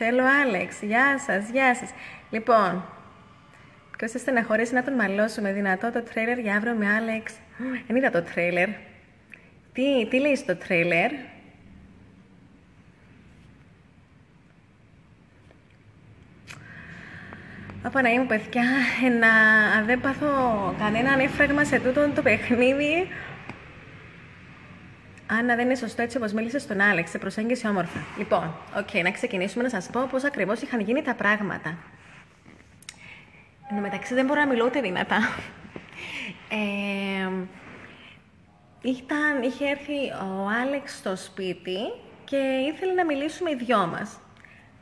Θέλω Άλεξ. Γεια σας, γεια σας. Λοιπόν, ποιος θα στεναχωρήσει να τον μαλώσουμε. Δυνατό το τρέιλερ για αύριο με Άλεξ. Δεν είδα το τρέιλερ. Τι λέει στο τρέιλερ? Απαναγία μου, παιδιά, δεν πάθω κανένα ανέφραγμα σε τούτο το παιχνίδι. Άννα, δεν είναι σωστό έτσι όπως μίλησε στον Άλεξ, σε προσέγγιση όμορφα. Λοιπόν, να ξεκινήσουμε να σας πω πώς ακριβώς είχαν γίνει τα πράγματα. Εν τω μεταξύ δεν μπορώ να μιλώ ούτε δυνατά. Είχε έρθει ο Άλεξ στο σπίτι και ήθελε να μιλήσουμε οι δυο μας.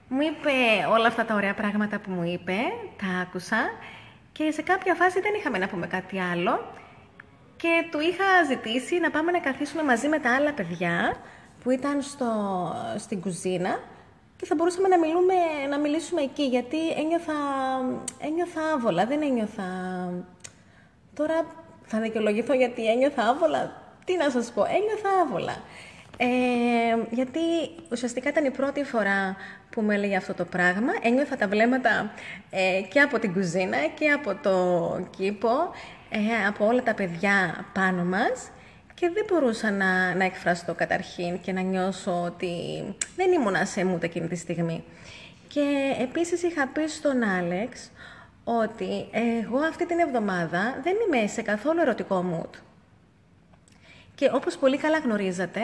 Μου είπε όλα αυτά τα ωραία πράγματα που μου είπε, τα άκουσα και σε κάποια φάση δεν είχαμε να πούμε κάτι άλλο και του είχα ζητήσει να πάμε να καθίσουμε μαζί με τα άλλα παιδιά που ήταν στην κουζίνα και θα μπορούσαμε να μιλήσουμε εκεί, γιατί ένιωθα άβολα, δεν ένιωθα... Τώρα θα δικαιολογηθώ γιατί ένιωθα άβολα, τι να σας πω, ένιωθα άβολα. Γιατί ουσιαστικά ήταν η πρώτη φορά που με έλεγε αυτό το πράγμα. Ένιωθα τα βλέμματα και από την κουζίνα και από το κήπο, από όλα τα παιδιά πάνω μας και δεν μπορούσα να εκφραστώ καταρχήν και να νιώσω ότι δεν ήμουνα σε mood εκείνη τη στιγμή. Και επίσης είχα πει στον Άλεξ ότι εγώ αυτή την εβδομάδα δεν είμαι σε καθόλου ερωτικό mood. Και όπως πολύ καλά γνωρίζετε,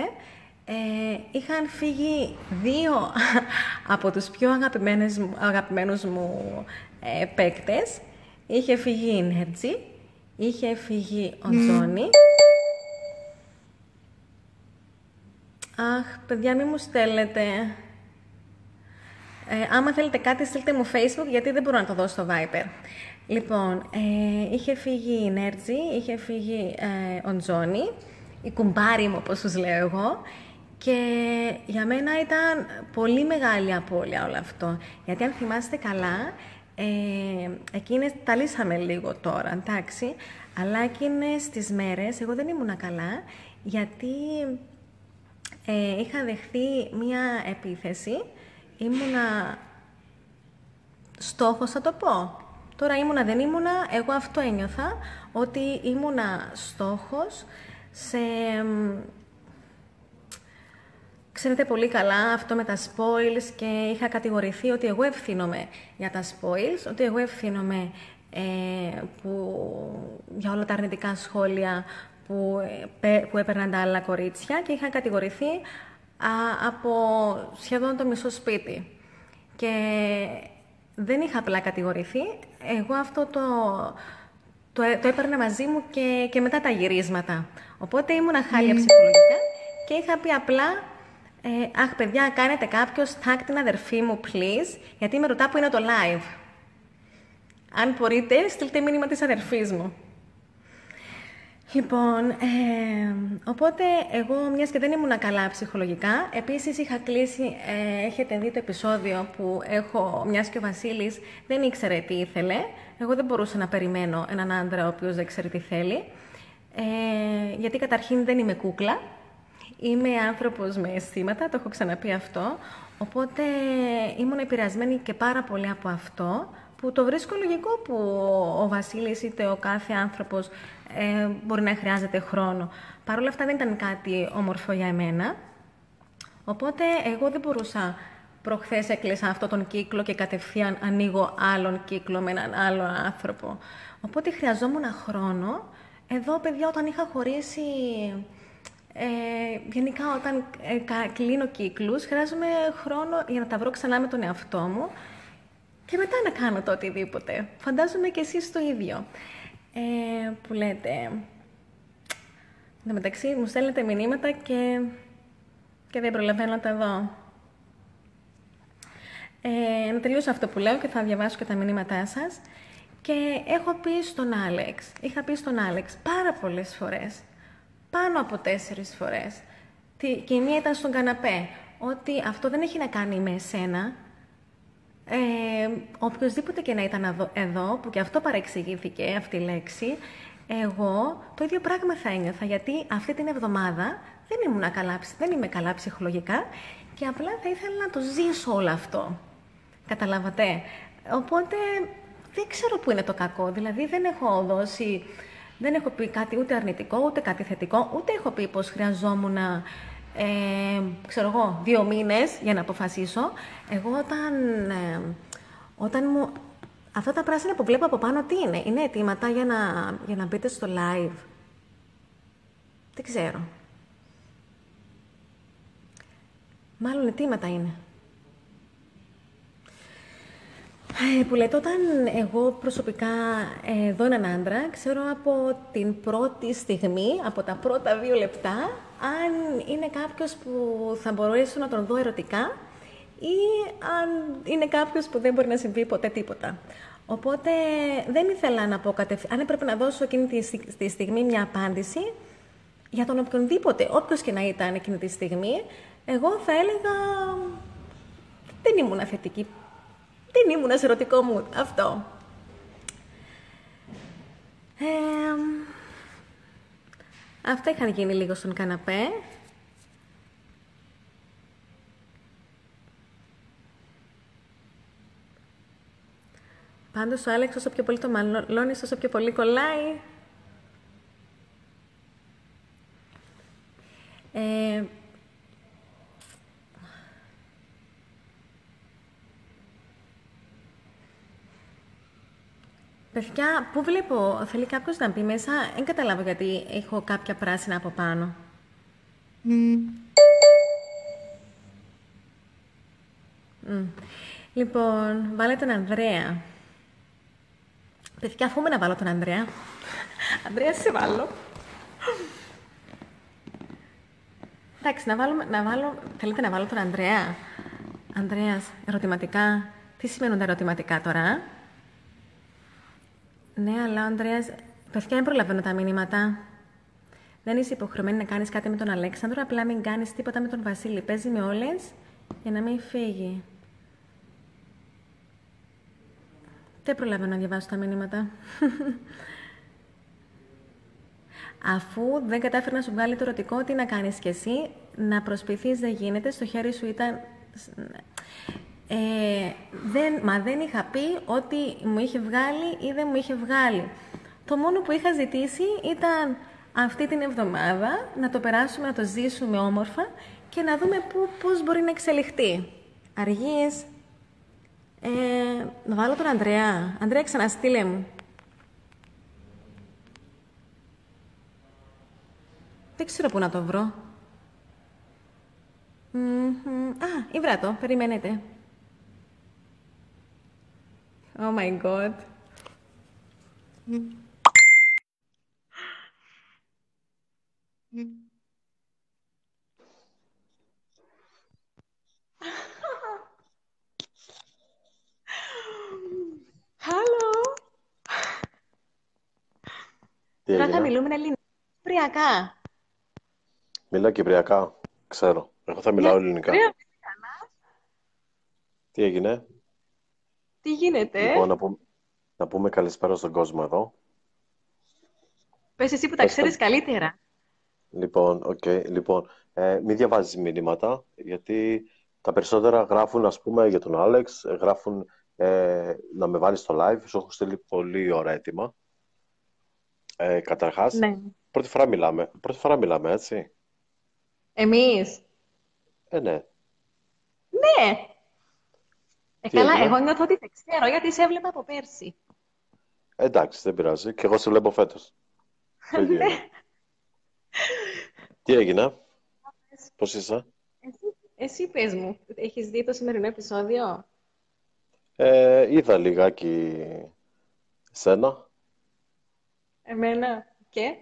είχαν φύγει δύο από τους πιο αγαπημένους μου παίκτες. Είχε φύγει η Energy, είχε φύγει ο Τζόνι. Αχ, παιδιά, μη μου στέλνετε. Άμα θέλετε κάτι, στείλτε μου Facebook, γιατί δεν μπορώ να το δώσω στο Viper. Λοιπόν, είχε φύγει η Energy, είχε φύγει ο Τζόνι, η κουμπάρη μου, όπως τους λέω εγώ. Και για μένα ήταν πολύ μεγάλη απώλεια όλο αυτό. Γιατί αν θυμάστε καλά, εκείνες τα λύσαμε λίγο τώρα, εντάξει. Αλλά εκείνες τις μέρες εγώ δεν ήμουνα καλά, γιατί είχα δεχθεί μία επίθεση. Ήμουνα στόχος, θα το πω. Τώρα ήμουνα, δεν ήμουνα, εγώ αυτό ένιωθα, ότι ήμουνα στόχος σε... Ξέρετε πολύ καλά αυτό με τα spoils και είχα κατηγορηθεί ότι εγώ ευθύνομαι για τα spoils, ότι εγώ ευθύνομαι για όλα τα αρνητικά σχόλια που έπαιρναν τα άλλα κορίτσια και είχα κατηγορηθεί από σχεδόν το μισό σπίτι. Και δεν είχα απλά κατηγορηθεί, εγώ αυτό το έπαιρνα μαζί μου και μετά τα γυρίσματα. Οπότε ήμουνα χάλια ψυχολογικά και είχα πει απλά αχ, παιδιά, κάνετε κάποιος tag την αδερφή μου, please, γιατί με ρωτά που είναι το live. Αν μπορείτε, στείλτε μήνυμα της αδερφής μου. Λοιπόν, οπότε εγώ, μιας και δεν ήμουνα καλά ψυχολογικά, επίσης είχα κλείσει, έχετε δει το επεισόδιο που μιας και ο Βασίλης δεν ήξερε τι ήθελε. Εγώ δεν μπορούσα να περιμένω έναν άντρα ο οποίος δεν ξέρει τι θέλει, γιατί καταρχήν δεν είμαι κούκλα. Είμαι άνθρωπος με αισθήματα, το έχω ξαναπεί αυτό, οπότε ήμουν επηρεασμένη και πάρα πολύ από αυτό, που το βρίσκω λογικό που ο Βασίλης είτε ο κάθε άνθρωπος μπορεί να χρειάζεται χρόνο. Παρ' όλα αυτά δεν ήταν κάτι όμορφο για εμένα, οπότε εγώ δεν μπορούσα. Προχθές έκλεισα αυτόν τον κύκλο και κατευθείαν ανοίγω άλλον κύκλο με έναν άλλο άνθρωπο. Οπότε χρειαζόμουν χρόνο. Εδώ, παιδιά, όταν είχα χωρίσει... γενικά όταν κλείνω κύκλους, χρειάζομαι χρόνο για να τα βρω ξανά με τον εαυτό μου και μετά να κάνω το οτιδήποτε. Φαντάζομαι και εσείς το ίδιο. Που λέτε... Εν τω μεταξύ μου στέλνετε μηνύματα και δεν προλαβαίνω να τα δω. Να τελειώσω αυτό που λέω και θα διαβάσω και τα μηνύματά σας. Και είχα πει στον Άλεξ πάρα πολλές φορές, πάνω από 4 φορές, και η μία ήταν στον καναπέ, ότι αυτό δεν έχει να κάνει με εσένα. Οποιοςδήποτε και να ήταν εδώ, που και αυτό παρεξηγήθηκε αυτή η λέξη, εγώ το ίδιο πράγμα θα ένιωθα, γιατί αυτή την εβδομάδα δεν είμαι καλά ψυχολογικά και απλά θα ήθελα να το ζήσω όλο αυτό. Καταλάβατε. Οπότε δεν ξέρω πού είναι το κακό. Δηλαδή δεν έχω πει κάτι ούτε αρνητικό, ούτε κάτι θετικό, ούτε έχω πει πως χρειαζόμουν, ξέρω εγώ, 2 μήνες για να αποφασίσω. Εγώ όταν μου... Αυτά τα πράσινα που βλέπω από πάνω τι είναι? Είναι αιτήματα για να μπείτε στο live? Δεν ξέρω. Μάλλον αιτήματα είναι. Που λέτε, όταν εγώ προσωπικά δω έναν άντρα, ξέρω από την πρώτη στιγμή, από τα πρώτα 2 λεπτά, αν είναι κάποιος που θα μπορέσω να τον δω ερωτικά ή αν είναι κάποιος που δεν μπορεί να συμβεί ποτέ τίποτα. Οπότε δεν ήθελα να πω κατευθείαν, αν έπρεπε να δώσω εκείνη τη στιγμή μια απάντηση, για τον οποιονδήποτε, όποιος και να ήταν εκείνη τη στιγμή, εγώ θα έλεγα δεν ήμουν θετική. Δεν ήμουν σε ερωτικό mood. Αυτό. Αυτά είχαν γίνει λίγο στον καναπέ. Πάντως ο Άλεξ όσο πιο πολύ το μαλώνει, όσο πιο πολύ κολλάει. Παιδιά, πού βλέπω, θέλει κάποιος να μπει μέσα, δεν καταλάβω γιατί έχω κάποια πράσινα από πάνω. Λοιπόν, βάλε τον Ανδρέα. Παιδιά, αφού να βάλω τον Ανδρέα. Ανδρέα, σε βάλω. Εντάξει, θέλετε να βάλω τον Ανδρέα? Ανδρέας, ερωτηματικά. Τι σημαίνουν τα ερωτηματικά τώρα? Ναι, αλλά ο Ανδρέας... Παιδιά, δεν προλαβαίνω τα μηνύματα. Δεν είσαι υποχρεωμένη να κάνεις κάτι με τον Αλέξανδρο, απλά μην κάνεις τίποτα με τον Βασίλη. Παίζει με όλες για να μην φύγει. Δεν προλαβαίνω να διαβάσω τα μηνύματα. Αφού δεν κατάφερε να σου βγάλει το ερωτικό, τι να κάνεις κι εσύ? Να προσποιηθείς δεν γίνεται, στο χέρι σου ήταν... δεν είχα πει ότι μου είχε βγάλει ή δεν μου είχε βγάλει. Το μόνο που είχα ζητήσει ήταν αυτή την εβδομάδα να το περάσουμε, να το ζήσουμε όμορφα και να δούμε πώς μπορεί να εξελιχθεί. Αργείς. Να βάλω τον Ανδρέα. Ανδρέα, ξαναστείλε μου. Δεν ξέρω πού να το βρω. Α, ήβρα το. Περιμένετε. Oh my God. Hello. Τώρα θα μιλούμε ελληνικά. Κυπριακά. Μιλάω κυπριακά, ξέρω. Εγώ θα μιλάω ελληνικά. Τι έγινε? Τι γίνεται? Λοιπόν, να πούμε καλησπέρα στον κόσμο εδώ. Πες εσύ που τα ξέρεις καλύτερα. Λοιπόν, λοιπόν, μην διαβάζεις μηνύματα, γιατί τα περισσότερα γράφουν, ας πούμε, για τον Άλεξ, γράφουν να με βάλεις στο live, σου έχω στείλει πολύ ωραία έτοιμα. Καταρχάς, Ναι. πρώτη φορά μιλάμε, έτσι. Εμείς. Ναι. Ναι. Καλά, έγινε? εγώ νιώθω ότι δεν ξέρω, γιατί σε έβλεπα από πέρσι. Εντάξει, δεν πειράζει. Και εγώ σε βλέπω φέτος. Ναι. Τι έγινε? Πώς είσαι? Εσύ πες μου, έχεις δει το σημερινό επεισόδιο? Είδα λιγάκι σένα. Εμένα και...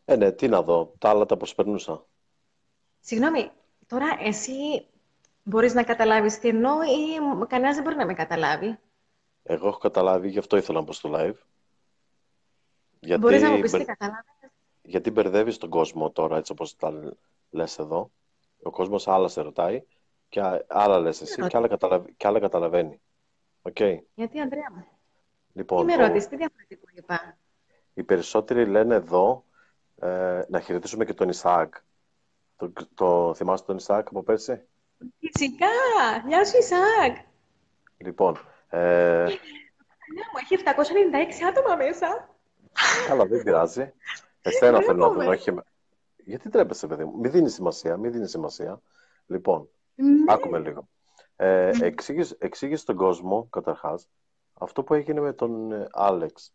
Ναι, τι να δω. Τα άλλα τα προσπερνούσα. Συγγνώμη, τώρα εσύ μπορείς να καταλάβεις τι εννοώ ή κανένας δεν μπορεί να με καταλάβει? Εγώ έχω καταλάβει, γι' αυτό ήθελα να πω στο live. Μπορείς να μου πεις τι καταλάβεις? Γιατί μπερδεύεις τον κόσμο τώρα, έτσι όπως τα λες εδώ. Ο κόσμος άλλα σε ρωτάει και άλλα λες εσύ και άλλα καταλαβαίνει. Okay. Γιατί, Ανδρέα μου? Λοιπόν, Τι με ρωτήσεις, τι διαφορετικό είπα? οι περισσότεροι λένε εδώ να χαιρετήσουμε και τον Ισαάκ. Το θυμάσαι τον Ισαάκ από πέρσι? Φυσικά! Γεια σου, Ισαάκ! Λοιπόν, ε, Ναι, μου έχει 796 άτομα μέσα. καλά, δεν πειράζει. Εσένα θέλω να δουν, Ντρέπομαι. όχι. Γιατί τρέπεσαι, παιδί μου. Μην δίνει σημασία, μην δίνει σημασία. Λοιπόν, άκουμε Ναι. λίγο. Εξήγησε στον κόσμο, καταρχάς, αυτό που έγινε με τον Άλεξ.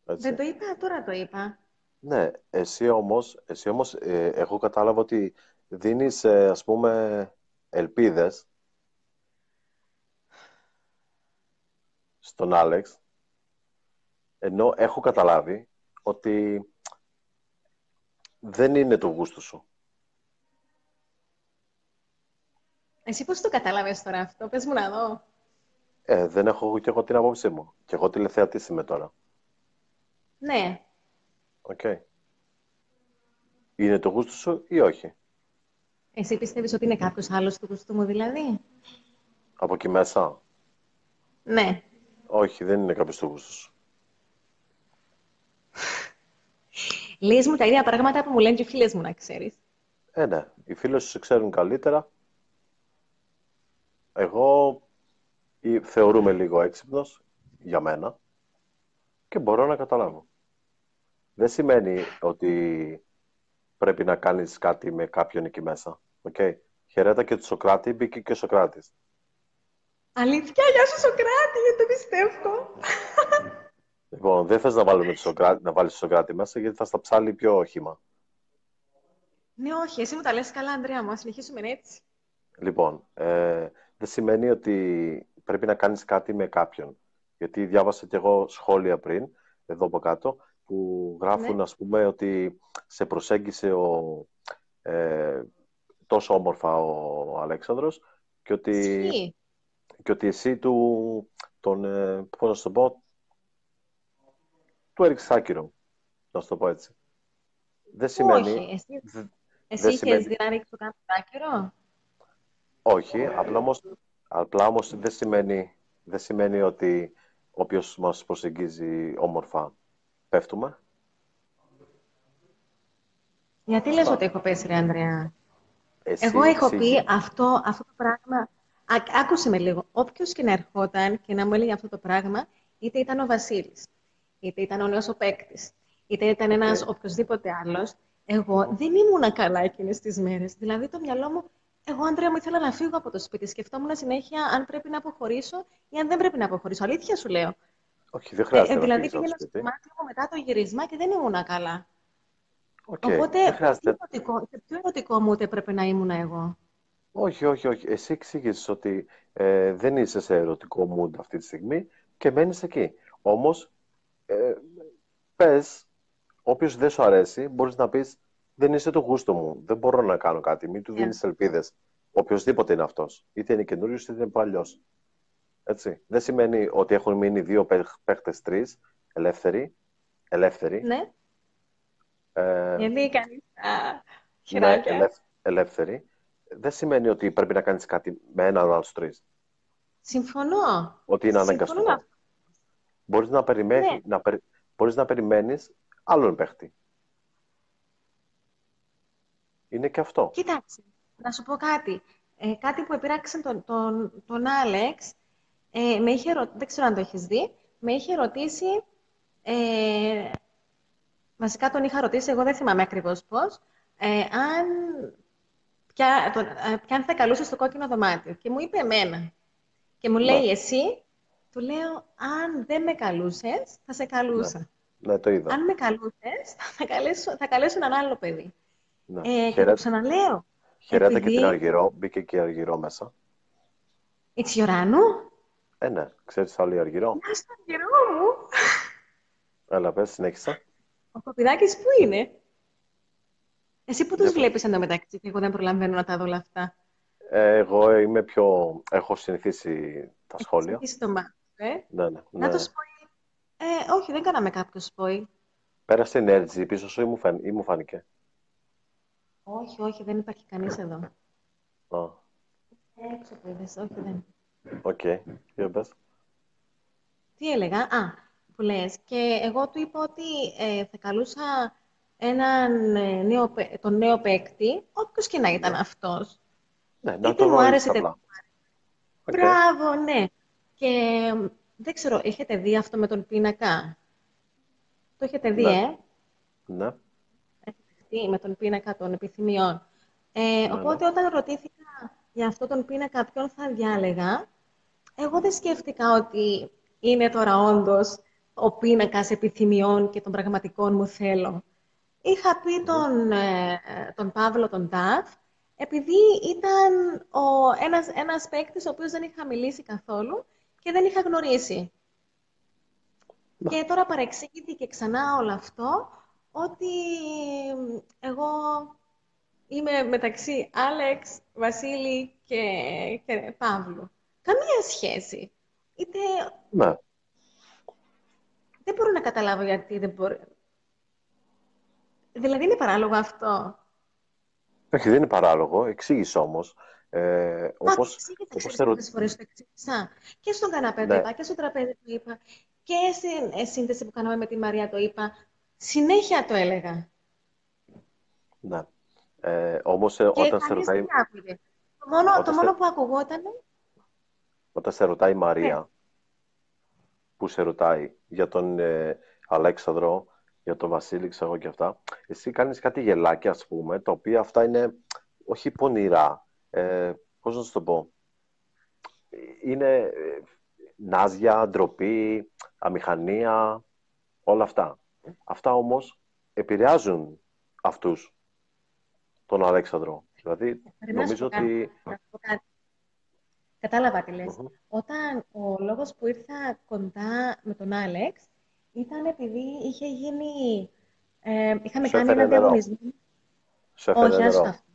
Δεν Έτσι. το είπα, τώρα το είπα. Ναι, εσύ όμως εγώ κατάλαβα ότι δίνεις, ας πούμε, ελπίδες στον Άλεξ, ενώ έχω καταλάβει ότι δεν είναι το γούστο σου. Εσύ πώς το κατάλαβες τώρα αυτό, πες μου να δω. Δεν έχω και εγώ την άποψή μου. Και εγώ τηλεθεατής είμαι τώρα. Ναι. Οκ. Είναι το γούστο σου ή όχι. Εσύ πιστεύεις ότι είναι κάποιος άλλος του γούστου μου, δηλαδή? Από εκεί μέσα. Ναι. Όχι, δεν είναι κάποιος το γούστο σου. Λες μου τα ίδια πράγματα που μου λένε και οι φίλες μου, να ξέρεις. Ναι. Οι φίλοι σου σε ξέρουν καλύτερα. Εγώ θεωρούμε λίγο έξυπνος για μένα και μπορώ να καταλάβω. Δεν σημαίνει ότι πρέπει να κάνεις κάτι με κάποιον εκεί μέσα. Okay. Χαιρέτα και του Σοκράτη, μπήκε και ο Σοκράτης. Αλήθεια, γεια σου Σοκράτη, δεν το πιστεύω. Λοιπόν, δεν θες να βάλουμε να βάλεις το Σοκράτη μέσα γιατί θα στα ψάλει πιο όχημα. Ναι, όχι, εσύ μου τα λες καλά, Ανδρέα μου, ας συνεχίσουμε έτσι. Λοιπόν, δεν σημαίνει ότι πρέπει να κάνεις κάτι με κάποιον. Γιατί διάβασα κι εγώ σχόλια πριν, εδώ από κάτω, που Ναι. γράφουν, ας πούμε, ότι σε προσέγγισε ε, τόσο όμορφα ο Αλέξανδρος Ισχύει. και ότι εσύ τον, πώς να σου το πω, του έριξες άκυρο, να σου το πω έτσι. Δεν σημαίνει, Όχι, εσύ, δε- εσύ δεν είχες σημαίνει, δει να ρίξεις το κάτω άκυρο. όχι, απλά όμως δεν σημαίνει ότι όποιος μας προσεγγίζει όμορφα πέφτουμε. Γιατί λες Αυτά. ότι έχω πέσει, ρε Ανδρέα? Εσύ Εγώ έχω πει εξήγη. αυτό το πράγμα. Άκουσε με λίγο. Όποιος και να ερχόταν και να μου έλεγε αυτό το πράγμα, είτε ήταν ο Βασίλης, είτε ήταν ο νέος ο παίκτης, είτε ήταν Οκ. ένας οποιοδήποτε άλλος, εγώ Μμμ. δεν ήμουνα καλά εκείνες τις μέρες. Δηλαδή, το μυαλό μου, εγώ, Ανδρέα μου, ήθελα να φύγω από το σπίτι. Σκεφτόμουν συνέχεια αν πρέπει να αποχωρήσω ή αν δεν πρέπει να αποχωρήσω. Αλήθεια σου λέω. Όχι, δεν χρειάζεται να Δηλαδή, φύγεις από το πήγαινα στο σπίτι. δωμάτιο μου μετά το γύρισμα και δεν ήμουνα καλά. Οκ, δεν Οπότε, χρειάζεται. σε ποιο ερωτικό μου έπρεπε να ήμουν εγώ? Όχι, όχι, όχι. Εσύ εξήγησες ότι δεν είσαι σε ερωτικό mood αυτή τη στιγμή και μένεις εκεί. Όμως, ε, πες, όποιος δεν σου αρέσει, μπορείς να πεις δεν είσαι το γούστο μου, δεν μπορώ να κάνω κάτι, μην του Ναι. δίνεις ελπίδες. Οποιοςδήποτε είναι αυτός. Είτε είναι καινούριος, είτε είναι παλιός. Έτσι. Δεν σημαίνει ότι έχουν μείνει δύο παίχτες, τρεις, ελεύθεροι, Ναι. ε, Γιατί κανείς ναι, χεράκια. ελεύθεροι. Δεν σημαίνει ότι πρέπει να κάνεις κάτι με έναν από τους τρεις. Συμφωνώ. Ότι είναι Συμφωνώ με αναγκαστικό. αυτό. Μπορείς να Ναι, περιμένεις, μπορείς να περιμένεις άλλον παίχτη. Είναι και αυτό. κοίταξε. Να σου πω κάτι. Κάτι που επειράξε τον Άλεξ, δεν ξέρω αν το έχεις δει, με είχε ρωτήσει, ε, βασικά τον είχα ρωτήσει, εγώ δεν θυμάμαι ακριβώς πώς, αν ποιαν θα καλούσε στο κόκκινο δωμάτιο. Και μου είπε εμένα. Και μου Ναι, λέει εσύ, του λέω, αν δεν με καλούσες, θα σε ναι, καλούσα. ναι, το είδα. Αν με καλούσες, θα καλέσω έναν άλλο παιδί. Ναι. Και το ξαναλέω, Χαιρέτα και την επειδή Αργυρό. Μπήκε και η Αργυρό μέσα. η Τσιωράνου, Ναι, ξέρεις άλλη Αργυρό. να στον καιρό μου, Έλα, πες, συνέχισα. ο Κοπιδάκης πού είναι? Εσύ που Για τους πες. βλέπεις εντωμεταξύ και εγώ δεν προλαβαίνω να τα δω όλα αυτά. Εγώ έχω συνηθίσει τα Έχεις σχόλια. αρχίσει το μάτι, Ναι, ναι, Να το ναι. spoil. Όχι, δεν κάναμε κάποιο spoil. Πέρασε η Energy πίσω σου ή μου φάνηκε. Όχι, όχι, δεν υπάρχει κανείς εδώ. Α, Έξω το είδες, όχι, δεν. οκ. Για πες. Τι έλεγα, που λες. Και εγώ του είπα ότι θα καλούσα έναν τον νέο παίκτη, όποιος και να ήταν Ναι. αυτός. Ναι, να Είτε το μου άρεσε, γνωρίσεις είτε δεν απλά. μου άρεσε. Οκ. Μπράβο, ναι. Και δεν ξέρω, έχετε δει αυτό με τον πίνακα? Το έχετε δει, Ναι, ναι, με τον πίνακα των επιθυμιών. ναι, ναι. Οπότε όταν ρωτήθηκα για αυτό τον πίνακα ποιον θα διάλεγα, εγώ δεν σκέφτηκα ότι είναι τώρα όντως ο πίνακας επιθυμιών και των πραγματικών μου θέλω. Είχα πει Μμμ. τον Παύλο τον Ταφ, επειδή ήταν ένας παίκτης ο οποίος δεν είχα μιλήσει καθόλου και δεν είχα γνωρίσει. Ναι. Και τώρα παρεξήγηθηκε ξανά όλο αυτό, ότι εγώ είμαι μεταξύ Άλεξ, Βασίλη και Παύλου. Καμία σχέση. Είτε Ναι. δεν μπορώ να καταλάβω γιατί δεν μπορεί. Δηλαδή είναι παράλογο αυτό. Όχι, δεν είναι παράλογο. Εξήγησε όμως. Μα το Όπως, εξήγησα, όπως ξέρεις πόσες φορές το εξήγησα. Και στον καναπέ το Ναι, είπα, και στο τραπέζι το είπα, και στην σύνδεση που κάναμε με τη Μαρία το είπα. Συνέχεια το έλεγα. ναι. Όμως Και κανείς δεν με άκουγε. Το όταν μόνο σε, που ακουγόταν. όταν σε ρωτάει η Ναι, Μαρία, που σε ρωτάει για τον Αλέξανδρο, για τον Βασίλη, ξέρω εγώ και αυτά, εσύ κάνεις κάτι γελάκια, ας πούμε, τα οποία αυτά είναι όχι πονηρά. Πώς να σου το πω. Είναι νάζια, ντροπή, αμηχανία, όλα αυτά. Αυτά όμως επηρεάζουν αυτούς, τον Αλέξανδρο. Δηλαδή, πρέπει να σου νομίζω πω κάτι. ότι... Να σου πω κάτι. Κατάλαβα τι λες. Μμμ. Όταν ο λόγος που ήρθα κοντά με τον Άλεξ ήταν επειδή είχε γίνει. Είχαμε Σου κάνει ένα έφερε νερό. διαγωνισμό. Σου έφερε Όχι, άστα νερό. αυτό.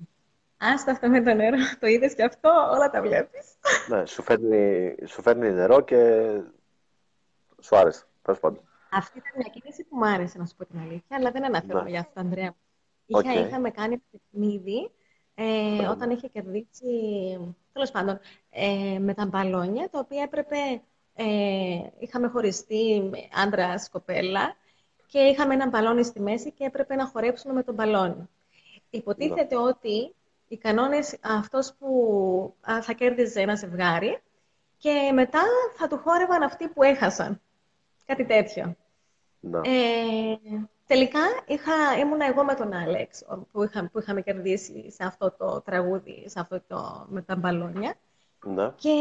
Άστα αυτό με το νερό. Το είδες και αυτό, όλα τα βλέπεις. Ναι, σου φέρνει νερό και σου άρεσε. Τέλος πάντων. Αυτή ήταν μια κίνηση που μου άρεσε, να σου πω την αλήθεια, αλλά δεν Ναι. αναφέρομαι για αυτό, Ανδρέα. Οκ. Είχαμε κάνει ένα παιχνίδι Ναι, ναι. όταν είχε κερδίσει, τέλος πάντων, με τα μπαλόνια, τα οποία έπρεπε, είχαμε χωριστεί άντρας, κοπέλα, και είχαμε ένα μπαλόνι στη μέση και έπρεπε να χορέψουμε με το μπαλόνι. Ναι. Υποτίθεται ότι οι κανόνες, αυτός που θα κέρδιζε ένα ζευγάρι και μετά θα του χόρευαν αυτοί που έχασαν. Κάτι τέτοιο. Ναι. Ε, τελικά ήμουνα εγώ με τον Άλεξ που είχαμε κερδίσει σε αυτό το τραγούδι, σε αυτό το με τα μπαλόνια. Ναι. Και,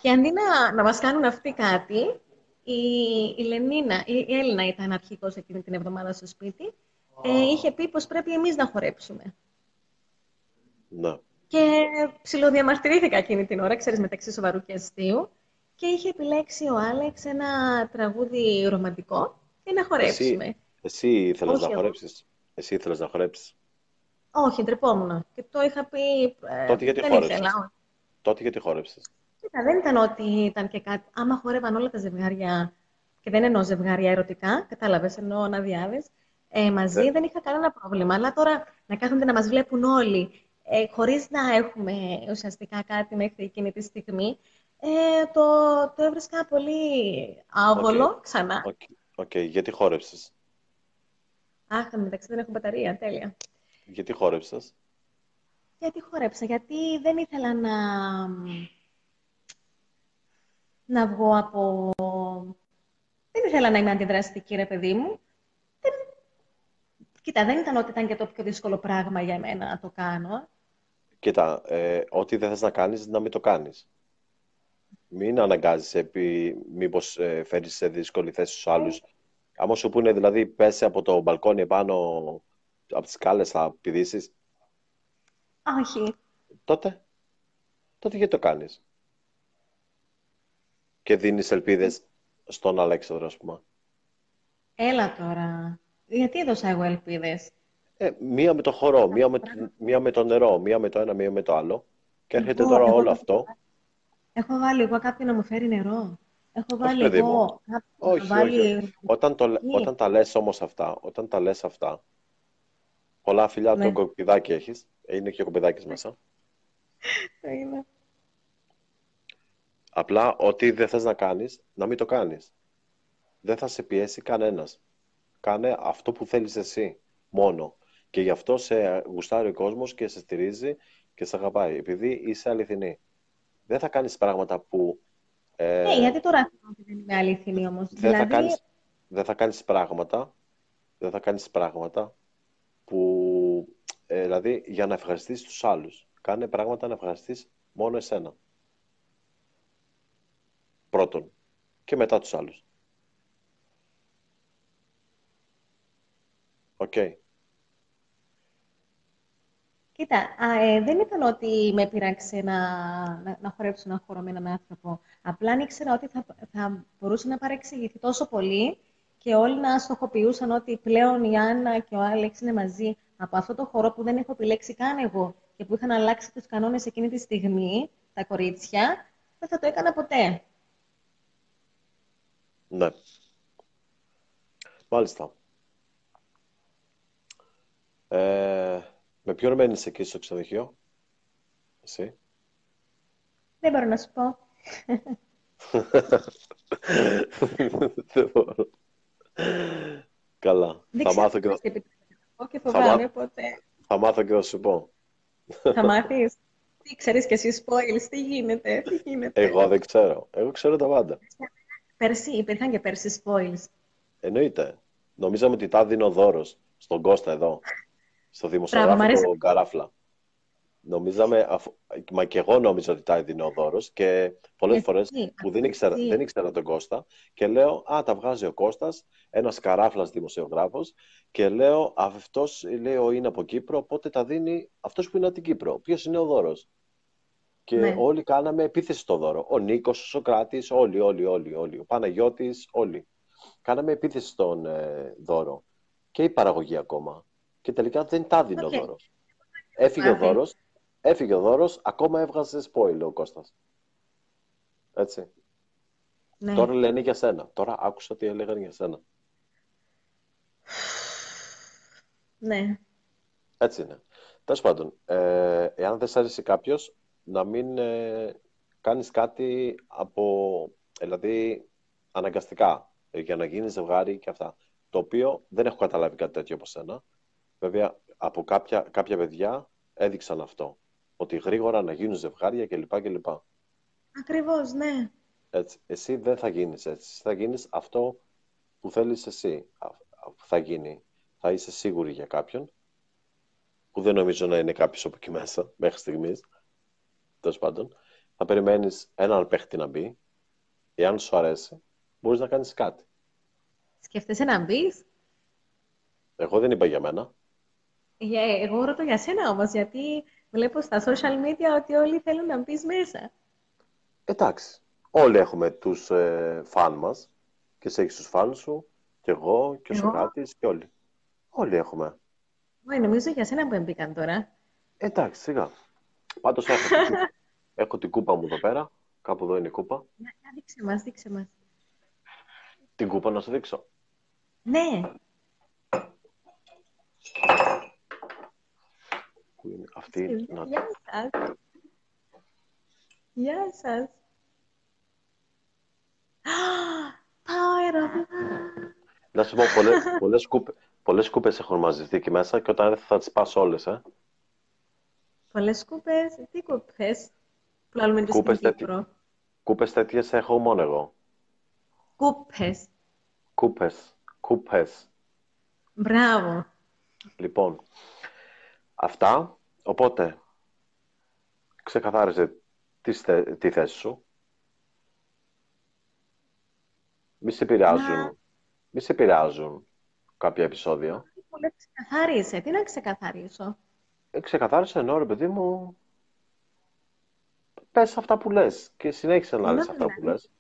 και αντί να μας κάνουν αυτοί κάτι, η, η Λενίνα, η Έλληνα ήταν αρχικός εκείνη την εβδομάδα στο σπίτι, είχε πει πως πρέπει εμείς να χορέψουμε. Ναι. Και ψιλοδιαμαρτυρήθηκα εκείνη την ώρα, ξέρεις, μεταξύ σοβαρού και αστείου. Και είχε επιλέξει ο Άλεξ ένα τραγούδι ρομαντικό και να Εσύ, χορέψουμε. εσύ ήθελες να Όχι εγώ. χορέψεις. Εσύ ήθελες να χορέψεις. Όχι, ντρεπόμουν. Και το είχα πει, Τότε γιατί δεν ήθελα. χόρεψες. Όχι. Τότε γιατί χόρεψες. Κοίτα, δεν ήταν ότι ήταν και κάτι. Άμα χόρευαν όλα τα ζευγάρια, και δεν εννοώ ζευγάρια ερωτικά, κατάλαβες, εννοώ αναδιάδες, μαζί Δε- δεν είχα κανένα πρόβλημα. Αλλά τώρα να κάθονται να μας βλέπουν όλοι, χωρίς να έχουμε ουσιαστικά κάτι μέχρι εκείνη τη στιγμή, το, το έβρισκα πολύ Οκ. άβολο ξανά. Οκ. Οκ. Γιατί χόρεψες. Αχ, μεταξύ δεν έχω μπαταρία, τέλεια. Γιατί χόρεψες. Γιατί χόρεψα, γιατί δεν ήθελα να βγω από. Δεν ήθελα να είμαι αντιδραστική, ρε παιδί μου. Δεν... Κοίτα, δεν ήταν ότι ήταν και το πιο δύσκολο πράγμα για μένα να το κάνω. Κοίτα, ό,τι δεν θες να κάνεις, να μην το κάνεις. Μην αναγκάζεις μήπως φέρεις σε δύσκολη θέση στους Ε, άλλους. Άμα σου πούνε δηλαδή πέσει από το μπαλκόνι επάνω από τις σκάλες θα πηδήσεις, όχι. τότε, τότε γιατί το κάνεις. Και δίνεις ελπίδες στον Αλέξανδρο, ας πούμε. Έλα τώρα. Γιατί έδωσα εγώ ελπίδες. Μία με το χορό, Αυτό το πράγμα. μία με το νερό, μία με το ένα, μία με το άλλο. Και έρχεται Εγώ, τώρα εγώ, όλο το- αυτό. έχω βάλει εγώ κάποιον να μου φέρει νερό. Έχω Όχι, βάλει παιδί μου. εγώ κάποιον να Όχι, όχι, όχι. βάλει. Όταν τα λες όμως αυτά, όταν τα λες αυτά, πολλά φιλιά το Ναι, κοπηδάκι έχεις. Είναι και ο κοπηδάκης μέσα. το είναι. Απλά ό,τι δεν θες να κάνεις, να μην το κάνεις. Δεν θα σε πιέσει κανένας. Κάνε αυτό που θέλεις εσύ, μόνο. Και γι' αυτό σε γουστάρει ο κόσμος και σε στηρίζει και σε αγαπάει, επειδή είσαι αληθινή. Δεν θα κάνεις πράγματα που Γιατί τώρα θεωρώ ότι δεν είμαι αληθινή όμως. δεν θα Δηλαδή, κάνεις, δεν θα κάνεις πράγματα, δεν θα κάνεις πράγματα που, δηλαδή, για να ευχαριστήσεις τους άλλους. Κάνε πράγματα να ευχαριστήσεις μόνο εσένα. Πρώτον. Και μετά τους άλλους. Οκ. κοίτα, δεν ήταν ότι με πείραξε να χορέψω ένα χώρο με έναν άνθρωπο. Απλά αν ήξερα ότι θα μπορούσε να παρεξηγηθεί τόσο πολύ και όλοι να στοχοποιούσαν ότι πλέον η Άννα και ο Άλεξ είναι μαζί από αυτό το χώρο που δεν έχω επιλέξει καν εγώ και που είχαν αλλάξει τους κανόνες εκείνη τη στιγμή, τα κορίτσια, δεν θα το έκανα ποτέ. Ναι. Μάλιστα. Με ποιον μένεις εκεί στο ξενοδοχείο? Εσύ? Δεν μπορώ να σου πω. Δεν μπορώ. Καλά. Δεν Θα ξέρω μάθω και τι μας επιτρέπεται να πω και θα μάθω, φοβάμαι, οπότε θα μάθω και θα σου πω. θα μάθεις. Τι ξέρεις και εσύ spoils, τι γίνεται, τι γίνεται. Εγώ δεν ξέρω. Εγώ ξέρω τα πάντα. Πέρσι, υπήρχαν και πέρσι spoils. Εννοείται. Νομίζαμε ότι τα δίνει ο δώρος στον Κώστα εδώ, στο Μπράβο, μ' δημοσιογράφο αρέσει. τον Καράφλα. Νομίζαμε, μα και εγώ νόμιζα ότι τα έδινε ο δώρος και πολλές φορές Γιατί, που δεν γιατί. ήξερα τον Κώστα και λέω, α, τα βγάζει ο Κώστας, ένας Καράφλας δημοσιογράφος και λέω, αυτός λέω είναι από Κύπρο, οπότε τα δίνει αυτός που είναι από την Κύπρο. Ποιος είναι ο δώρος? Και Ναι. όλοι κάναμε επίθεση στο δώρο. Ο Νίκος, ο Σωκράτης, όλοι. Ο Παναγιώτης, όλοι. Κάναμε επίθεση στον δώρο. Και η παραγωγή ακόμα. Και τελικά δεν τα δίνει ο Οκ. δώρος. Έφυγε ο Μάθει. δώρος, ακόμα έβγαζε spoil ο Κώστας. Έτσι. Ναι. Τώρα λένε για σένα. Τώρα άκουσα τι έλεγαν για σένα. Ναι. Έτσι είναι. Τέλος πάντων, εάν δεν σ' αρέσει κάποιος, να μην κάνεις κάτι δηλαδή αναγκαστικά, για να γίνει ζευγάρι και αυτά. Το οποίο δεν έχω καταλάβει κάτι τέτοιο από σένα. Βέβαια, από κάποια παιδιά έδειξαν αυτό. Ότι γρήγορα να γίνουν ζευγάρια κλπ. Ακριβώς, ναι. Έτσι. Εσύ δεν θα γίνεις έτσι. Εσύ θα γίνεις αυτό που θέλεις εσύ. Θα γίνει. Θα είσαι σίγουρη για κάποιον, που δεν νομίζω να είναι κάποιος από εκεί μέσα, μέχρι στιγμής. Τέλος πάντων. Θα περιμένεις έναν παίχτη να μπει. Εάν σου αρέσει, μπορείς να κάνεις κάτι. Σκέφτεσαι να μπει. Εγώ δεν είπα για μένα. Εγώ ρωτώ για σένα όμως, γιατί βλέπω στα social media ότι όλοι θέλουν να μπει μέσα. Εντάξει. Όλοι έχουμε τους φαν μας. Και εσύ έχεις τους φαν σου. Και εγώ και ο Εγώ, Σοκράτης και όλοι. Όλοι έχουμε. νομίζω για σένα που μπήκαν τώρα. Εντάξει, σιγά. Πάντως έχω την κούπα μου εδώ πέρα. Κάπου εδώ είναι η κούπα. Για δείξε μας, δείξε μας. Την κούπα να σου δείξω. Ναι. Πού είναι αυτή? Να... Γεια σας. Γεια σας. Πάω ερωτικά. Να σου πω, πολλές κούπες έχουν μαζευτεί εκεί μέσα και όταν έρθει θα τις πας όλες, Πολλές κούπες. Τι κούπες? Που λέμε και στην Κούπες, Κύπρο. κούπες τέτοιες έχω μόνο εγώ. Κούπες. Κούπες. Μπράβο. Λοιπόν, αυτά. Οπότε, ξεκαθάρισε τη θέση σου. Μη σε Μα επηρεάζουν, μη σε επηρεάζουν κάποια επεισόδια. πολύ ξεκαθάρισε. Τι να ξεκαθαρίσω. Ξεκαθάρισε ενώ, ρε παιδί μου, πες αυτά που λες και συνέχισε να λες αυτά που λες.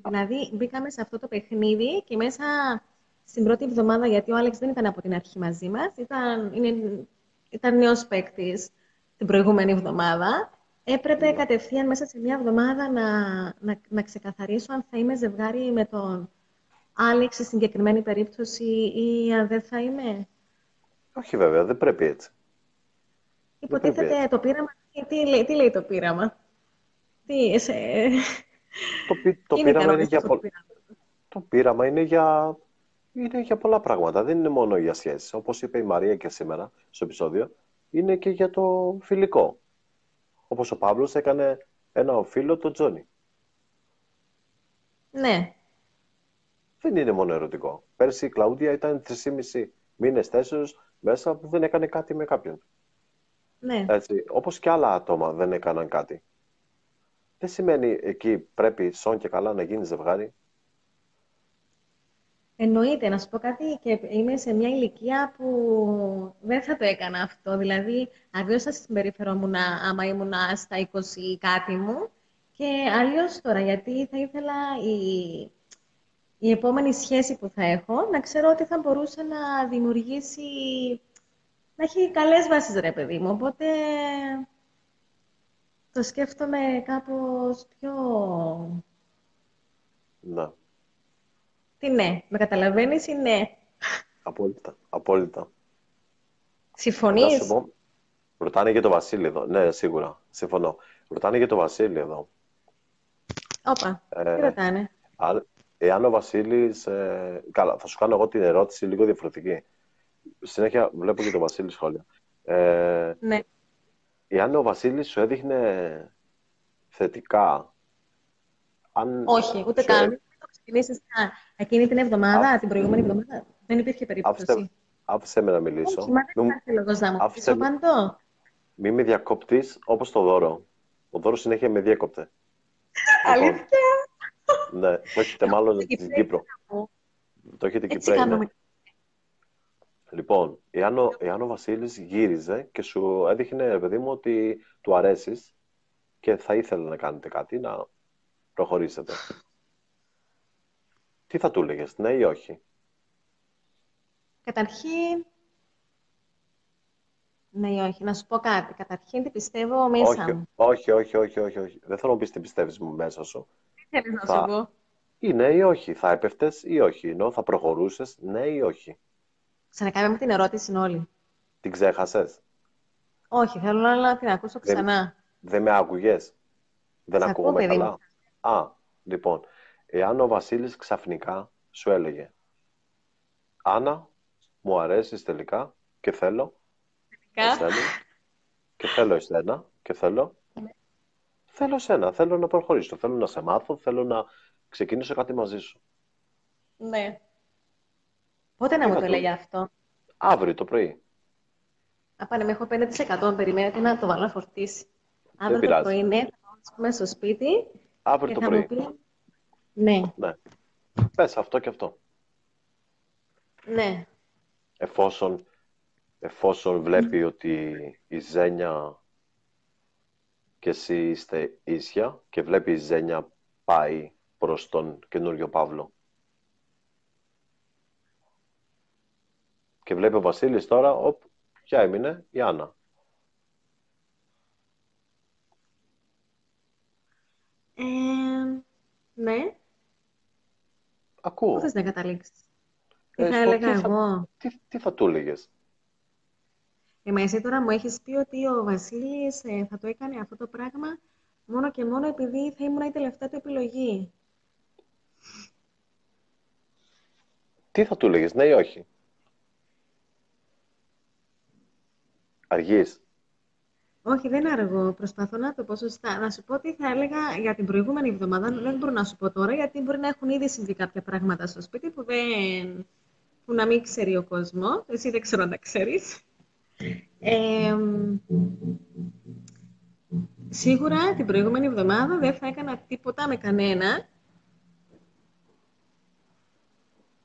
Δηλαδή, μπήκαμε σε αυτό το παιχνίδι και μέσα στην πρώτη εβδομάδα, γιατί ο Άλεξ δεν ήταν από την αρχή μαζί μας, ήταν νέος παίκτης την προηγούμενη εβδομάδα. Έπρεπε Ναι. κατευθείαν μέσα σε μια εβδομάδα να ξεκαθαρίσω αν θα είμαι ζευγάρι με τον Άλεξ στη συγκεκριμένη περίπτωση ή αν δεν θα είμαι. Όχι βέβαια, δεν πρέπει έτσι. Δεν πρέπει Υποτίθεται έτσι. το πείραμα. Τι λέει το πείραμα. Τι, Το είναι πείραμα είναι κανόνες αυτό το πείραμα. το πείραμα είναι για πολλά πράγματα. Δεν είναι μόνο για σχέσεις. Όπως είπε η Μαρία και σήμερα στο επεισόδιο, είναι και για το φιλικό. Όπως ο Παύλος έκανε ένα φίλο, τον Τζόνι. Ναι, Δεν είναι μόνο ερωτικό. Πέρσι η Κλαούντια ήταν 3,5 μήνες, 4 μέσα που δεν έκανε κάτι με κάποιον. ναι. Έτσι, όπως και άλλα άτομα δεν έκαναν κάτι. Δεν σημαίνει εκεί πρέπει σόν και καλά να γίνει ζευγάρι. Εννοείται, να σου πω κάτι και είμαι σε μια ηλικία που δεν θα το έκανα αυτό. Δηλαδή, αλλιώς θα συμπεριφερόμουν άμα ήμουν στα 20 κάτι μου και αλλιώς τώρα, γιατί θα ήθελα η επόμενη σχέση που θα έχω να ξέρω ότι θα μπορούσε να δημιουργήσει, να έχει καλές βάσεις, ρε παιδί μου. Οπότε το σκέφτομαι κάπως πιο... Ναι, Τι ναι, με καταλαβαίνεις ή ναι. απόλυτα. Απόλυτα. Να σου Συμφωνείς? πω, ρωτάνε για το Βασίλη εδώ. Ναι, σίγουρα. Συμφωνώ. Ρωτάνε για το Βασίλη εδώ. Όπα, τι Ε, ρωτάνε. Εάν ο Βασίλης... καλά, θα σου κάνω εγώ την ερώτηση λίγο διαφορετική. Συνέχεια βλέπω και το Βασίλη σχόλια. Ε, Ναι. Εάν ο Βασίλης σου έδειχνε θετικά, αν Όχι, ούτε σου καν. Το ξεκινήσεις εκείνη την εβδομάδα, την προηγούμενη εβδομάδα. Δεν υπήρχε άφησε, περίπτωση. άφησε με να Όχι, μιλήσω. μα δεν υπάρχει λόγος να μου πεις. Άφησε, Απαντώ. μη με διακόπτεις όπως το Δώρο. Ο Δώρος συνέχεια με διέκοπτε. Λοιπόν, Αλήθεια. ναι, το έχετε μάλλον Εκεί στην πρέπει Κύπρο. να πω. Το έχετε Έτσι Κυπρέοι, ναι. κάνουμε. Λοιπόν, εάν ο Βασίλης γύριζε και σου έδειχνε, ρε παιδί μου, ότι του αρέσεις και θα ήθελε να κάνετε κάτι, να προχωρήσετε, τι θα του έλεγες, ναι ή όχι? Καταρχήν, ναι ή όχι. Να σου πω κάτι. Καταρχήν, τι πιστεύω μέσα Όχι, μου. όχι, όχι, όχι, όχι, όχι. Δεν θέλω να πεις τι πιστεύεις μου μέσα σου. Τι θέλεις να σου Θα πω. ή ναι ή όχι, θα έπεφτες ή όχι, ενώ θα προχωρούσες, ναι ή όχι. Ξανακάμε με την ερώτηση όλη. Την ξέχασες, Όχι, θέλω να την ακούσω δεν, ξανά. δεν με άκουγες, δεν Σ' ακούω, ακούγομαι παιδί μου. καλά. Α, λοιπόν, εάν ο Βασίλης ξαφνικά σου έλεγε Άννα, μου αρέσεις τελικά και θέλω Κα. εσένα και θέλω εσένα και θέλω εσένα, θέλω να προχωρήσω, θέλω να σε μάθω, θέλω να ξεκινήσω κάτι μαζί σου. Ναι. Πότε να Τι μου θα το του λέγει έλεγες? αυτό. Αύριο το πρωί. Απάνε, με έχω 5%. Περιμένετε να το βάλω να φορτίσει. Δεν Αύριο το πειράζει. πρωί, ναι, θα πάω ας πούμε, στο σπίτι Αύριο και το θα μου πρωί. πει ναι, Ναι. Πες αυτό και αυτό. ναι. Εφόσον βλέπει ότι η Ζένια και εσύ είστε ίσια και βλέπει η Ζένια πάει προς τον καινούριο Παύλο. Και βλέπει ο Βασίλης τώρα, ποια έμεινε, η Άννα. Ε, ναι. Πού Ακούω. θες να καταλήξεις. Τι θα Στο έλεγα εγώ. τι θα του έλεγες. Μα εσύ τώρα μου έχεις πει ότι ο Βασίλης θα το έκανε αυτό το πράγμα μόνο και μόνο επειδή θα ήμουν η τελευταία του επιλογή. Τι θα του έλεγες, ναι ή όχι. Αργείς. Όχι, δεν αργώ. Προσπαθώ να το πω σωστά. Να σου πω τι θα έλεγα για την προηγούμενη εβδομάδα. Δεν μπορώ να σου πω τώρα, γιατί μπορεί να έχουν ήδη συμβεί κάποια πράγματα στο σπίτι που να μην ξέρει ο κόσμο. Εσύ δεν ξέρω αν τα ξέρεις. Ε, Σίγουρα την προηγούμενη εβδομάδα δεν θα έκανα τίποτα με κανένα.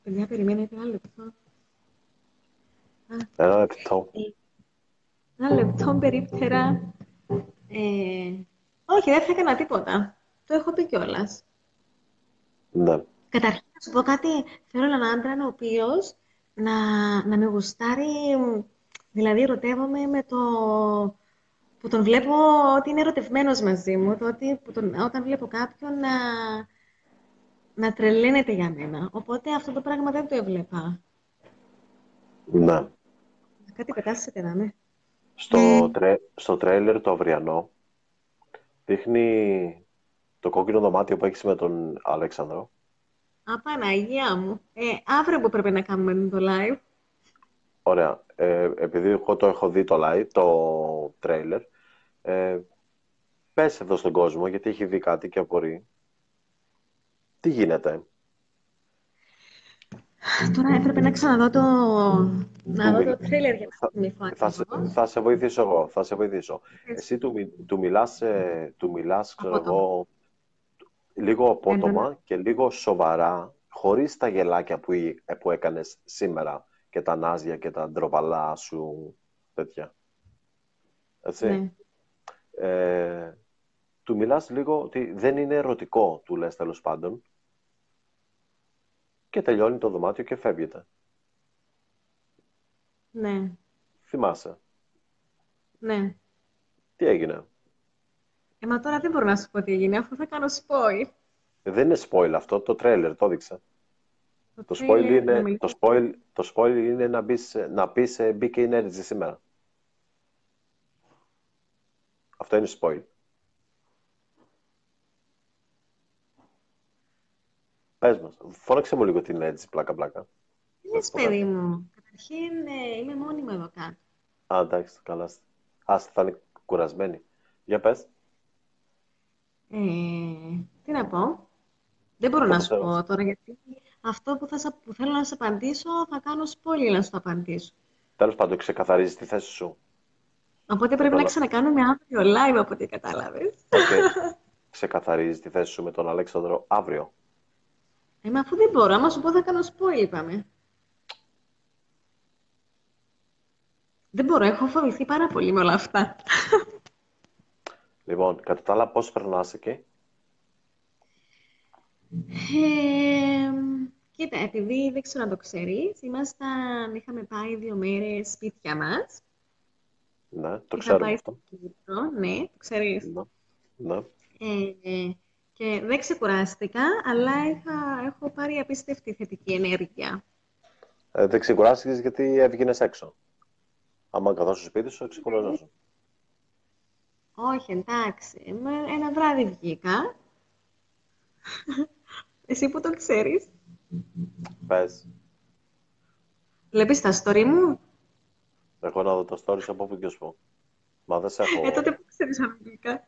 Παιδιά, περιμένετε ένα λεπτό. Ένα λεπτό. Ένα λεπτό περίπτερα. Όχι, δεν θα έκανα τίποτα. Το έχω πει κιόλας. Ναι. Καταρχήν, να σου πω κάτι. Θέλω έναν άντρα ο οποίος να με γουστάρει. Δηλαδή, ερωτεύομαι με το που τον βλέπω ότι είναι ερωτευμένος μαζί μου. Το ότι όταν βλέπω κάποιον να τρελαίνεται για μένα. Οπότε αυτό το πράγμα δεν το έβλεπα. Ναι. Κάτι πετάσετε να με. Στο τρέιλερ το αυριανό δείχνει το κόκκινο δωμάτιο που έχεις με τον Αλέξανδρο. Παναγία μου. Αύριο που πρέπει να κάνουμε το live. Ωραία. Επειδή εγώ το έχω δει το live, το τρέιλερ, πες εδώ στον κόσμο, γιατί έχει δει κάτι και απορεί. Τι γίνεται? Τώρα έπρεπε να ξαναδώ Του να δω μιλ... το τρέιλερ για να θα, θυμηθώ θα, σε, ακριβώς. θα σε βοηθήσω εγώ, θα σε βοηθήσω. Πες Εσύ του μιλάς, ξέρω απότομα. εγώ, λίγο Έντονα. απότομα και λίγο σοβαρά, χωρίς τα γελάκια που έκανες σήμερα και τα νάζια και τα ντροπαλά σου τέτοια. Έτσι. Ναι. Ε, του μιλάς λίγο ότι δεν είναι ερωτικό, του λες τέλος πάντων, και τελειώνει το δωμάτιο και φεύγετε. Ναι. Θυμάσαι. Ναι. Τι έγινε? Μα τώρα δεν μπορώ να σου πω τι έγινε, αφού θα κάνω spoil. Δεν είναι spoil αυτό, το trailer το έδειξε. Το Το spoil τρέιλερ, να είναι, μιλήσω. το spoil είναι να πεις BK Energy σήμερα. Αυτό είναι spoil. Πες μας. Φώναξε μου λίγο την Energy, πλάκα-πλάκα. Τι Να σου λες, πω παιδί κάτι. μου. Καταρχήν, είμαι μόνη μου εδώ κάτω. Α, εντάξει, καλά είστε. Άστε, θα είναι κουρασμένη. Για πες. Τι να πω. Δεν μπορώ Αυτό να που σου θέλω. πω τώρα, γιατί αυτό που θέλω να σε απαντήσω, θα κάνω spoil να σου το απαντήσω. Τέλος πάντων, ξεκαθαρίζεις τη θέση σου. Οπότε Με πρέπει να τον... ξανακάνουμε αύριο live, από ό,τι κατάλαβες. Οκ. Ξεκαθαρίζεις τη θέση σου με τον Αλέξανδρο αύριο. Μα αφού δεν μπορώ, άμα σου πω θα κάνω spoil, είπαμε. Δεν μπορώ, έχω φοβηθεί πάρα πολύ με όλα αυτά. Λοιπόν, κατά τα άλλα, πώς περνάς εκεί? Ε, Κοίτα, επειδή δεν ξέρω αν το ξέρεις, είχαμε πάει 2 μέρες σπίτια μας. Ναι, το Είχα ξέρουμε πάει αυτό. στην Κύπρο, ναι, το ξέρεις. Ναι, ναι. Και δεν ξεκουράστηκα, αλλά έχω πάρει απίστευτη θετική ενέργεια. Δεν ξεκουράστηκες γιατί έβγαινες έξω. Άμα καθόσου στο σπίτι σου, ξεκουραζόσου. Όχι, εντάξει, ένα βράδυ βγήκα. Εσύ που το ξέρεις. Πες. Βλέπεις τα story μου. Εγώ να δω τα stories από όπου και σου πω. Μα δεν σε έχω. Τότε που ξέρεις αν βγήκα.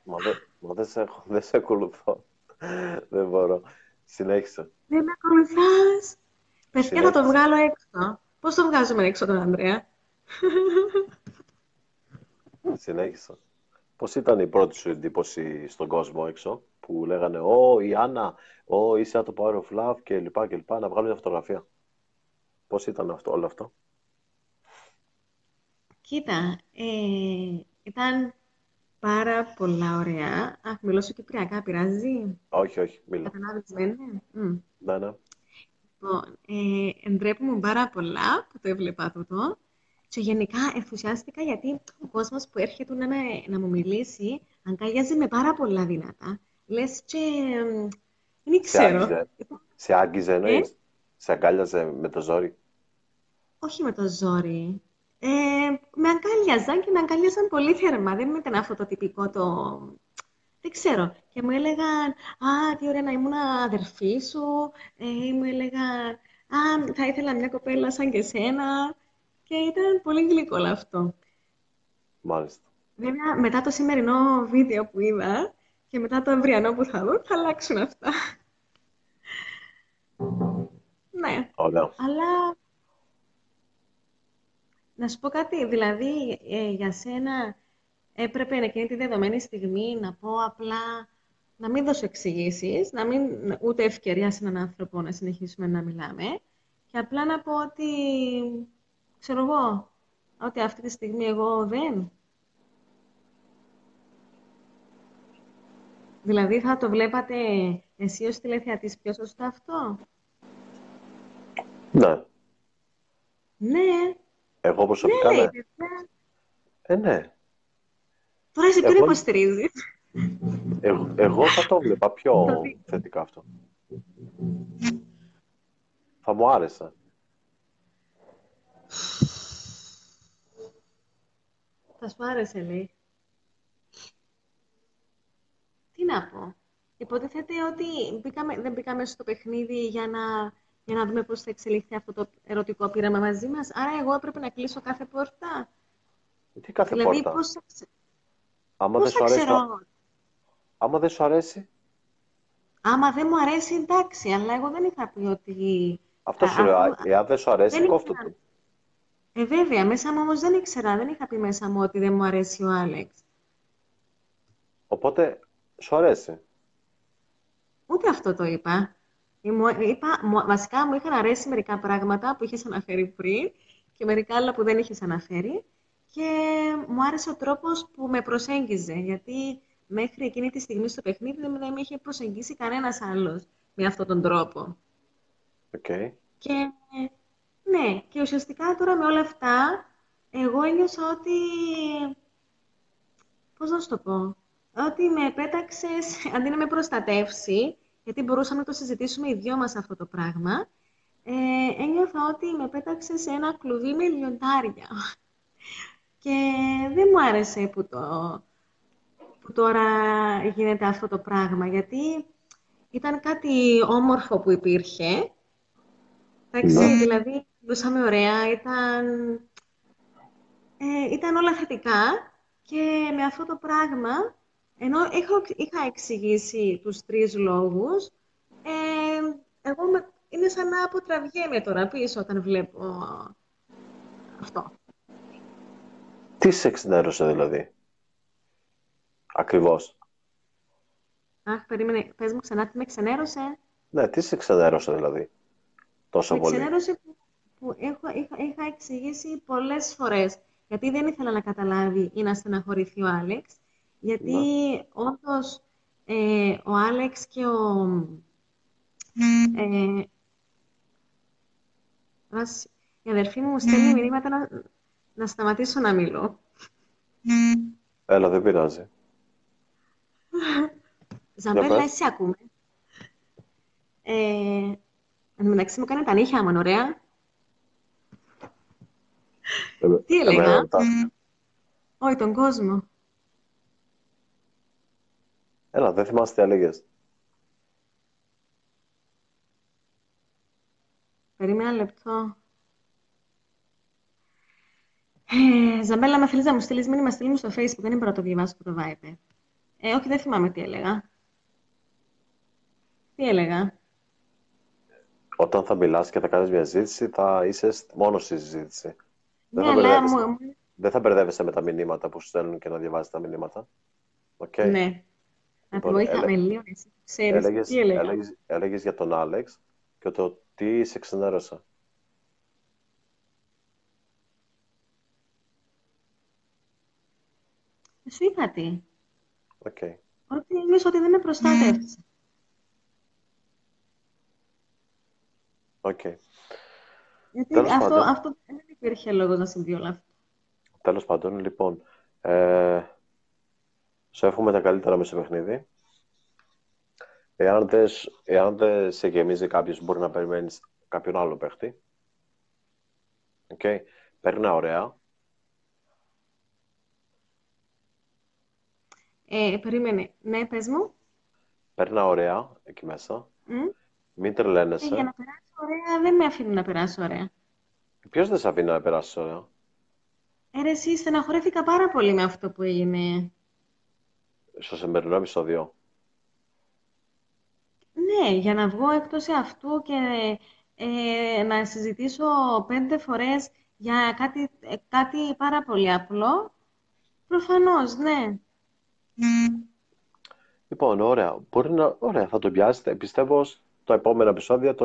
Μα δεν σε έχω. Δεν σε ακολουθώ. Δεν μπορώ. Συνέχισε. Δεν με ακολουθάς. Παιδιά, θα το Συνέχισε. βγάλω έξω. Πώς το βγάζουμε έξω τον Ανδρέα? Συνέχισε. Πώς ήταν η πρώτη σου εντύπωση στον κόσμο έξω, που λέγανε «Ω, η Άννα, ω, είσαι από το Power of Love» και λοιπά και λοιπά, να βγάλω μια φωτογραφία. Πώς ήταν όλο αυτό? Κοίτα, ήταν πάρα πολλά ωραία. Αχ, μιλώ σου κυπριακά, πειράζει? Όχι, όχι, μίλα. Καταλάβεις, δεν είναι? Ναι, ναι. Λοιπόν, εντρέπουμε πάρα πολλά που το έβλεπα τούτο. Και γενικά ενθουσιάστηκα γιατί ο κόσμος που έρχεται να μου μιλήσει αγκαλιάζει με πάρα πολλά δυνατά. Λες και δεν Σε ξέρω. άγγιζε. Σε άγγιζε Ε, εννοείς. Σε αγκάλιαζε με το ζόρι. όχι με το ζόρι. Με αγκάλιαζαν και με αγκάλιαζαν πολύ θερμά. Δεν ήταν αυτό το τυπικό το... Δεν ξέρω. Και μου έλεγαν, «Α, τι ωραία να ήμουν αδερφή σου». Ή μου έλεγαν, «Α, θα ήθελα μια κοπέλα σαν και σένα». Και ήταν πολύ γλυκό όλο αυτό. Μάλιστα. Βέβαια, μετά το σημερινό βίντεο που είδα και μετά το αυριανό που θα δω, θα αλλάξουν αυτά. Ναι, Ωραία. αλλά να σου πω κάτι, δηλαδή για σένα έπρεπε εκείνη τη δεδομένη στιγμή να πω απλά να μην δώσω εξηγήσεις, να μην ούτε ευκαιρία σε έναν άνθρωπο να συνεχίσουμε να μιλάμε και απλά να πω ότι, ξέρω εγώ, ότι αυτή τη στιγμή εγώ δεν. Δηλαδή θα το βλέπατε εσύ ως τηλεθεατής πιο σωστά αυτό? Ναι. Ναι, Εγώ ναι προσωπικά λέει, ναι. παιδιά. Ναι. Τώρα εσύ ποιον Εγώ, υποστηρίζεις? εγώ θα το βλέπα πιο Το δι- θετικά αυτό. Θα μου άρεσε. Θα σου άρεσε, λέει. Τι να πω. Υποτίθεται ότι δεν μπήκαμε στο παιχνίδι για να δούμε πώς θα εξελιχθεί αυτό το ερωτικό πείραμα μαζί μας. Άρα εγώ έπρεπε να κλείσω κάθε πόρτα. Τι κάθε Δηλαδή, πόρτα. Άμα δεν πώς θα σου αρέσει ξέρω. Άμα δεν σου αρέσει, Άμα δεν μου αρέσει, εντάξει, αλλά εγώ δεν είχα πει ότι... αυτό σου λέω. Αφού Εάν δεν σου δεν αρέσει, κόφτω ήξερα... το. Βέβαια, μέσα μου όμως δεν ήξερα, δεν είχα πει μέσα μου ότι δεν μου αρέσει ο Άλεξ. Οπότε, σου αρέσει. Ούτε αυτό το είπα. Βασικά μου είχαν αρέσει μερικά πράγματα που είχες αναφέρει πριν και μερικά άλλα που δεν είχες αναφέρει και μου άρεσε ο τρόπος που με προσέγγιζε, γιατί μέχρι εκείνη τη στιγμή στο παιχνίδι δεν με είχε προσεγγίσει κανένας άλλος με αυτόν τον τρόπο. Οκ. Και ναι, και ουσιαστικά τώρα με όλα αυτά, εγώ ένιωσα ότι, πώς να σου το πω, ότι με πέταξες, αντί να με προστατεύσει, γιατί μπορούσαμε να το συζητήσουμε οι δυο μας αυτό το πράγμα, ένιωθα ότι με πέταξε σε ένα κλουβί με λιοντάρια. Και δεν μου άρεσε που τώρα γίνεται αυτό το πράγμα, γιατί ήταν κάτι όμορφο που υπήρχε. Ναι. Εντάξει, δηλαδή, μιλούσαμε ωραία, ήταν όλα θετικά και με αυτό το πράγμα, ενώ είχα εξηγήσει τους τρεις λόγους, είναι σαν να αποτραβιέμαι τώρα πίσω όταν βλέπω αυτό. Τι σε εξενέρωσε δηλαδή, ακριβώς. Αχ, περίμενε, πες μου ξανά τι με ξενέρωσε. Ναι, τι σε εξενέρωσε δηλαδή, τόσο Με πολύ. ξενέρωσε που είχα εξηγήσει πολλές φορές, γιατί δεν ήθελα να καταλάβει ή να στεναχωρηθεί ο Άλεξ, γιατί Ναι. όντως ο Άλεξ και ε, η αδερφή μου στέλνει μηνύματα να σταματήσω να μιλώ. Έλα, δεν πειράζει. Για Ζαμπέλα, πες. εσύ ακούμε. Εν τω μεταξύ μου έκανε τα νύχια μου, ωραία. Τι Εμένα έλεγα, ρωτάς. όχι τον κόσμο. Έλα, δεν θυμάσαι τι έλεγες. Περίμενα ένα λεπτό. Ζαμπέλα, με θέλεις να μου στείλεις μήνυμα, στείλ μου στο Facebook, δεν μπορώ να το διαβάσω από το Viber. Όχι, δεν θυμάμαι τι έλεγα. Τι έλεγα. Όταν θα μιλάς και θα κάνεις μια συζήτηση, θα είσαι μόνος στη συζήτηση. Δεν Ναι, θα αλλά μπερδεύεσαι. Δεν θα μπερδεύεσαι με τα μηνύματα που σου στέλνουν και να διαβάζεις τα μηνύματα. Οκ. ναι, να τη Λοιπόν, βοήθαμε λίγο, εσύ που ξέρεις. Τι έλεγα. έλεγες για τον Άλεξ και το τι σε ξενέρωσε. Σου είπα τι. Οκ. Ότι εμείς ότι δεν με προστάτευσε. Οκ. Γιατί Τέλος αυτό, πάντων, αυτό δεν υπήρχε λόγος να συμβεί όλο αυτό. λοιπόν, ε, σου εύχομαι τα καλύτερα μες στο παιχνίδι. Εάν δεν σε γεμίζει κάποιος, μπορεί να περιμένεις κάποιον άλλο παίχτη. Οκ. Παίρνα ωραία. Περίμενε. Ναι, πες μου. Παίρνα ωραία εκεί μέσα. Μ? Μην Για τρελαίνεσαι. να περάσω ωραία, δεν με αφήνει να περάσω ωραία. Ποιος δεν σε αφήνει να περάσεις ωραία. Ρε, εσύ, στεναχωρήθηκα πάρα πολύ με αυτό που έγινε. Στο σημερινό επεισόδιο. Ναι, για να βγω εκτός αυτού και να συζητήσω 5 φορές για κάτι πάρα πολύ απλό, προφανώς, ναι. Λοιπόν, ωραία. Ωραία, θα τον πιάσετε. Πιστεύω στο επόμενο επεισόδιο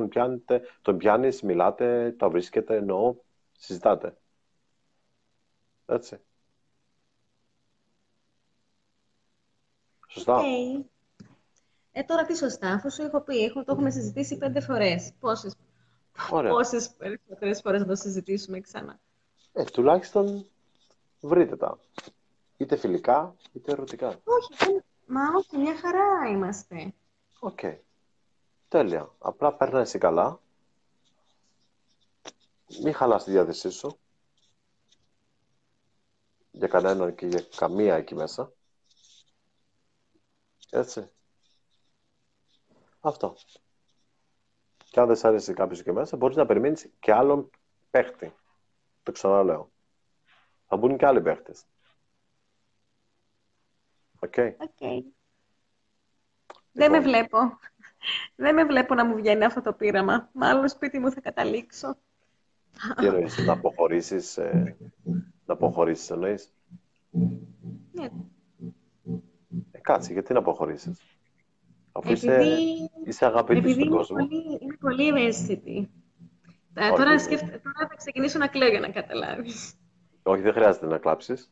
τον πιάνεις, μιλάτε, τα βρίσκετε, εννοώ, συζητάτε. Έτσι. Οκ. Σωστά. Τώρα τι σωστά, αφού σου έχω πει, το έχουμε συζητήσει 5 φορές. Ωραία. Πόσες περισσότερες φορές να το συζητήσουμε ξανά. Τουλάχιστον βρείτε τα. Είτε φιλικά, είτε ερωτικά. Όχι, μα όχι, μια χαρά είμαστε. Οκ. Τέλεια. Απλά παίρνα εσύ καλά. Μην χαλάς τη διάθεσή σου. Για κανέναν και για καμία εκεί μέσα. Έτσι. Αυτό. Και αν δεν σ' αρέσει κάποιος εκεί μέσα, μπορείς να περιμένεις και άλλον παίχτη. Το ξαναλέω. Θα μπουν και άλλοι παίχτες. Οκ. Οκ. Δεν με Λοιπόν, βλέπω. Δεν με βλέπω να μου βγαίνει αυτό το πείραμα. Μάλλον σπίτι μου θα καταλήξω. τι εννοείς, να αποχωρήσεις εννοείς. Ναι, Κάτσε, γιατί να αποχωρήσεις. Αφού επειδή, είσαι αγαπητή επειδή στον κόσμο. είμαι πολύ ευαίσθητη. Όχι, Τώρα θα ξεκινήσω να κλαίω για να καταλάβεις. όχι, δεν χρειάζεται να κλάψεις.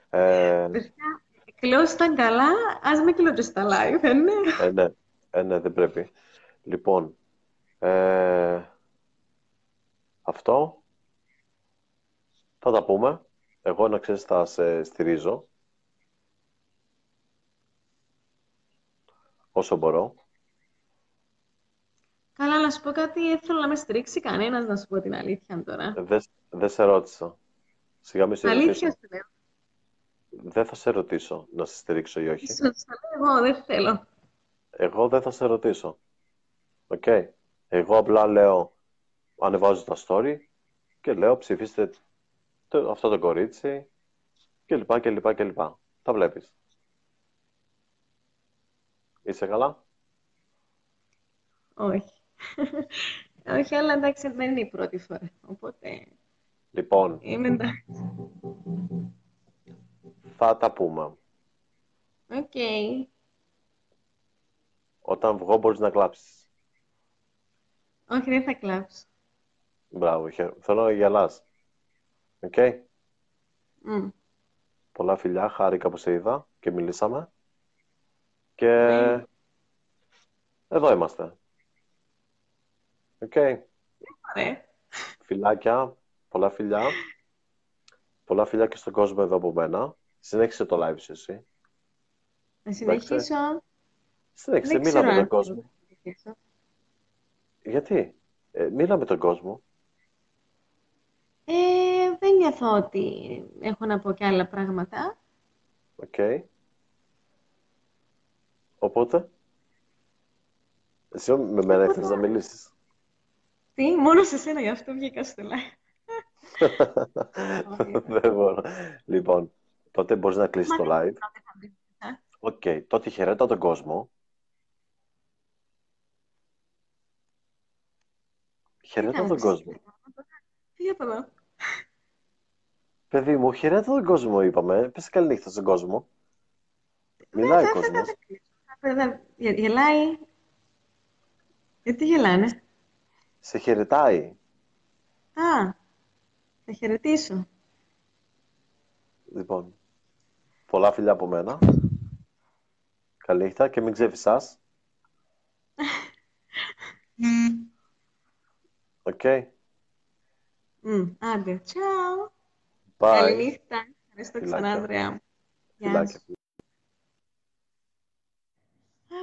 Ε, Παιδιά, κλαίω στα καλά, ας μην κλαίω και στα live, δεν είναι? ναι, ναι, δεν πρέπει. Λοιπόν, ε, αυτό θα τα πούμε. Εγώ να ξέρεις θα σε στηρίζω όσο μπορώ. Καλά, να σου πω κάτι, δεν θέλω να με στηρίξει κανένας, να σου πω την αλήθεια τώρα. Δεν σε ρώτησα. Σιγά μη σε Αλήθεια ρωτήσω. σου λέω. Δεν θα σε ρωτήσω να σε στηρίξω ή όχι. Σου λέω εγώ, δεν θέλω. Εγώ δεν θα σε ρωτήσω. Οκ. Εγώ απλά λέω, ανεβάζω τα story και λέω ψηφίστε αυτό το κορίτσι και λοιπά και λοιπά και λοιπά. Τα βλέπεις. Είσαι καλά? Όχι. Όχι, αλλά εντάξει, δεν είναι η πρώτη φορά. Οπότε Λοιπόν, είμαι εντάξει. θα τα πούμε. Οκ. Όταν βγω μπορείς να κλάψεις. Όχι, δεν θα κλάψω. Μπράβο, θέλω να γελάς. Οκ. Μμ. Πολλά φιλιά, χάρηκα που σε είδα και μιλήσαμε. Και Ναι. εδώ είμαστε. Οκ. Ωραία. Φιλάκια, πολλά φιλιά. Πολλά φιλιά και στον κόσμο εδώ από μένα. Συνέχισε το live σου εσύ. Να Εντάξει. συνεχίσω. Συνέχισε, Δεν μίλα ξέρω με τον αν θέλω κόσμο. να συνεχίσω. Γιατί? Μίλα με τον κόσμο. Δεν νιώθω ότι έχω να πω και άλλα πράγματα. Οκ. Οπότε, εσύ με μένα Τίποτα. ήθελες να μιλήσεις. Τι, μόνο σε σένα, γι' αυτό βγήκα στο live. Όχι, Δεν μπορώ. Λοιπόν, τότε μπορείς να κλείσεις μα το δεν live. ξέρω τι θα μπει μέσα. Οκ. Τότε χαιρέτα τον κόσμο. Χαιρέτα τον Εντάξει. κόσμο. Φύγε από εδώ. Παιδί μου, χαιρέτα τον κόσμο, είπαμε. Πες καληνύχτα στον κόσμο. Μιλάει ο κόσμος. Γελάει. Γιατί γελάνε? Σε χαιρετάει. Α, θα χαιρετήσω. Λοιπόν, πολλά φιλιά από μένα. Καληνύχτα και μην ξεφυσάς. Οκ. Άντε, τσάου. Bye. Καληνύχτα. Ευχαριστώ ξανά, Φιλάκια. Ανδρέα μου. Γεια Φιλάκια. σου.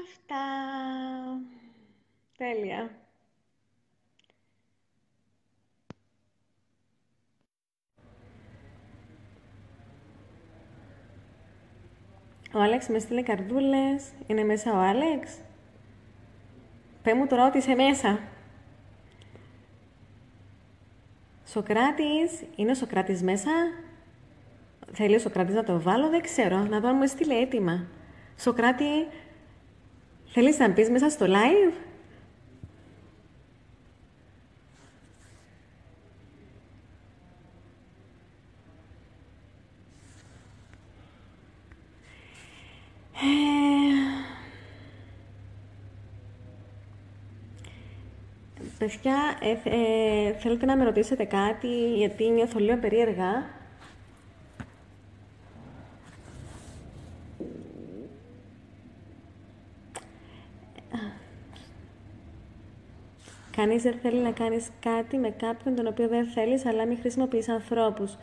Αυτά. Τέλεια. Ο Άλεξ με στείλε καρδούλες. Είναι μέσα ο Άλεξ? Πες μου τώρα ότι είσαι μέσα. Σοκράτης. Είναι ο Σοκράτης μέσα? Θέλει ο Σοκράτης να το βάλω? Δεν ξέρω. Να δω αν μου έστειλε έτοιμα. Σοκράτη, θέλεις να μπεις μέσα στο live? Παιδιά, θέλετε να με ρωτήσετε κάτι, γιατί νιώθω λίγο περίεργα. Κανείς δεν θέλει να κάνεις κάτι με κάποιον τον οποίο δεν θέλεις, αλλά μην χρησιμοποιείς ανθρώπους.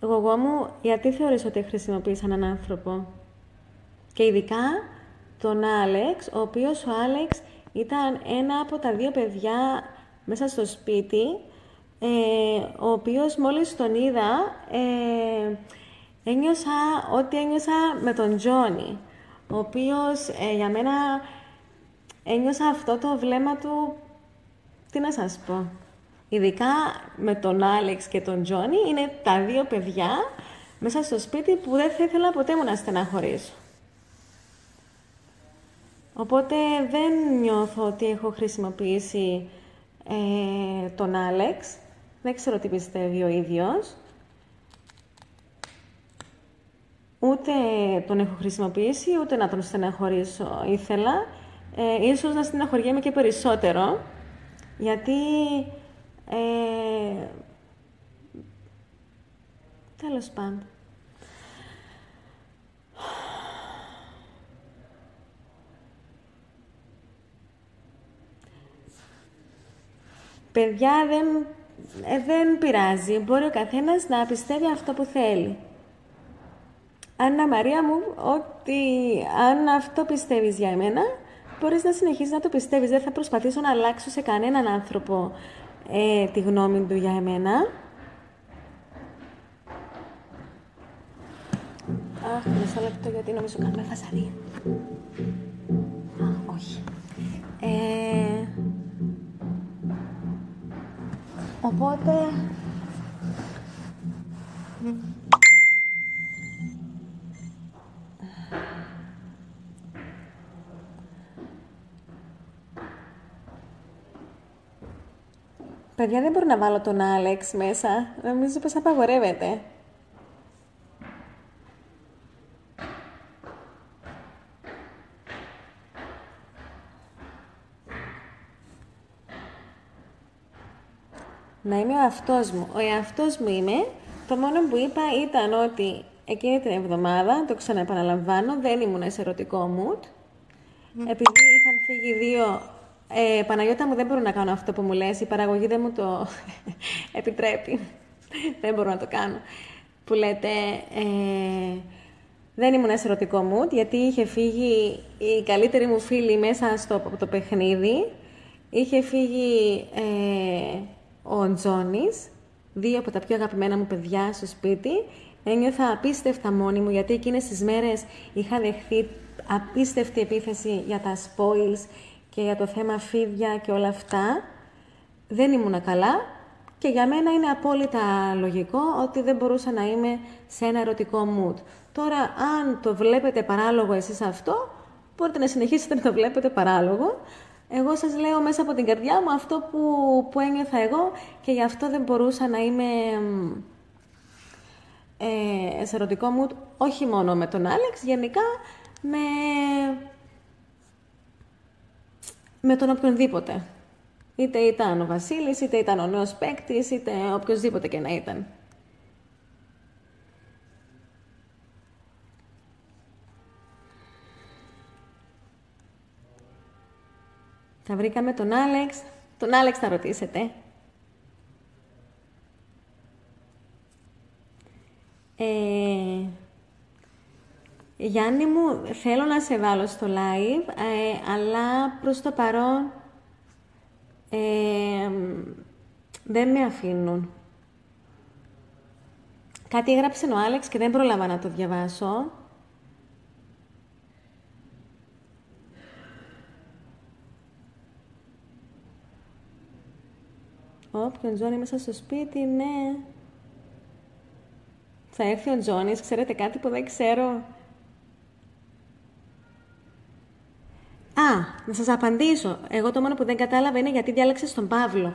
Εγώ μου, γιατί θεωρείς ότι χρησιμοποιείς έναν άνθρωπο? Και ειδικά τον Άλεξ, ο οποίος ο Άλεξ ήταν ένα από τα δύο παιδιά μέσα στο σπίτι, ο οποίος μόλις τον είδα, ένιωσα ό,τι ένιωσα με τον Τζόνι, ο οποίος για μένα ένιωσα αυτό το βλέμμα του, τι να σας πω. Ειδικά με τον Άλεξ και τον Τζόνι, είναι τα δύο παιδιά μέσα στο σπίτι που δεν θα ήθελα ποτέ μου να στεναχωρήσω. Οπότε δεν νιώθω ότι έχω χρησιμοποιήσει τον Άλεξ. Δεν ξέρω τι πιστεύει ο ίδιος. Ούτε τον έχω χρησιμοποιήσει, ούτε να τον στεναχωρήσω ήθελα. Ίσως να στεναχωριέμαι και περισσότερο, γιατί τέλος πάντων. Παιδιά, δεν πειράζει. Μπορεί ο καθένας να πιστεύει αυτό που θέλει. Άννα Μαρία μου, ότι αν αυτό πιστεύεις για εμένα, μπορείς να συνεχίσεις να το πιστεύεις. Δεν θα προσπαθήσω να αλλάξω σε κανέναν άνθρωπο τη γνώμη του για εμένα. Αχ, μισό λεπτό, γιατί νομίζω κάνουμε φασαρία. Α, όχι. Οπότε... Παιδιά, δεν μπορώ να βάλω τον Άλεξ μέσα. Νομίζω πως απαγορεύεται. Να είμαι ο εαυτός μου. Ο εαυτός μου είμαι. Το μόνο που είπα ήταν ότι εκείνη την εβδομάδα, το ξαναεπαναλαμβάνω, δεν ήμουν σε ερωτικό mood. Επειδή είχαν φύγει δύο... Παναγιώτα μου, δεν μπορώ να κάνω αυτό που μου λες. Η παραγωγή δεν μου το επιτρέπει. Δεν μπορώ να το κάνω. Που λέτε... δεν ήμουν σε ερωτικό mood, γιατί είχε φύγει η καλύτερη μου φίλη μέσα στο το παιχνίδι. Είχε φύγει ο Τζόνης, δύο από τα πιο αγαπημένα μου παιδιά στο σπίτι. Ένιωθα απίστευτα μόνη μου, γιατί εκείνες τις μέρες είχα δεχθεί απίστευτη επίθεση για τα spoils και για το θέμα φίδια και όλα αυτά. Δεν ήμουνα καλά και για μένα είναι απόλυτα λογικό ότι δεν μπορούσα να είμαι σε ένα ερωτικό mood. Τώρα, αν το βλέπετε παράλογο εσείς αυτό, μπορείτε να συνεχίσετε να το βλέπετε παράλογο. Εγώ σας λέω μέσα από την καρδιά μου αυτό που ένιωθα εγώ και γι' αυτό δεν μπορούσα να είμαι σε ερωτικό mood, όχι μόνο με τον Άλεξ, γενικά με τον οποιονδήποτε. Είτε ήταν ο Βασίλης, είτε ήταν ο νέος παίκτης, είτε οποιοσδήποτε και να ήταν. Θα βρήκαμε τον Άλεξ. Τον Άλεξ θα ρωτήσετε. Γιάννη μου, θέλω να σε βάλω στο live, αλλά προς το παρόν δεν με αφήνουν. Κάτι έγραψε ο Άλεξ και δεν πρόλαβα να το διαβάσω. Όποιον Τζόνι μέσα στο σπίτι, ναι. Θα έρθει ο Τζόνις, ξέρετε κάτι που δεν ξέρω. Να σας απαντήσω. Εγώ το μόνο που δεν κατάλαβα είναι γιατί διάλεξες τον Παύλο.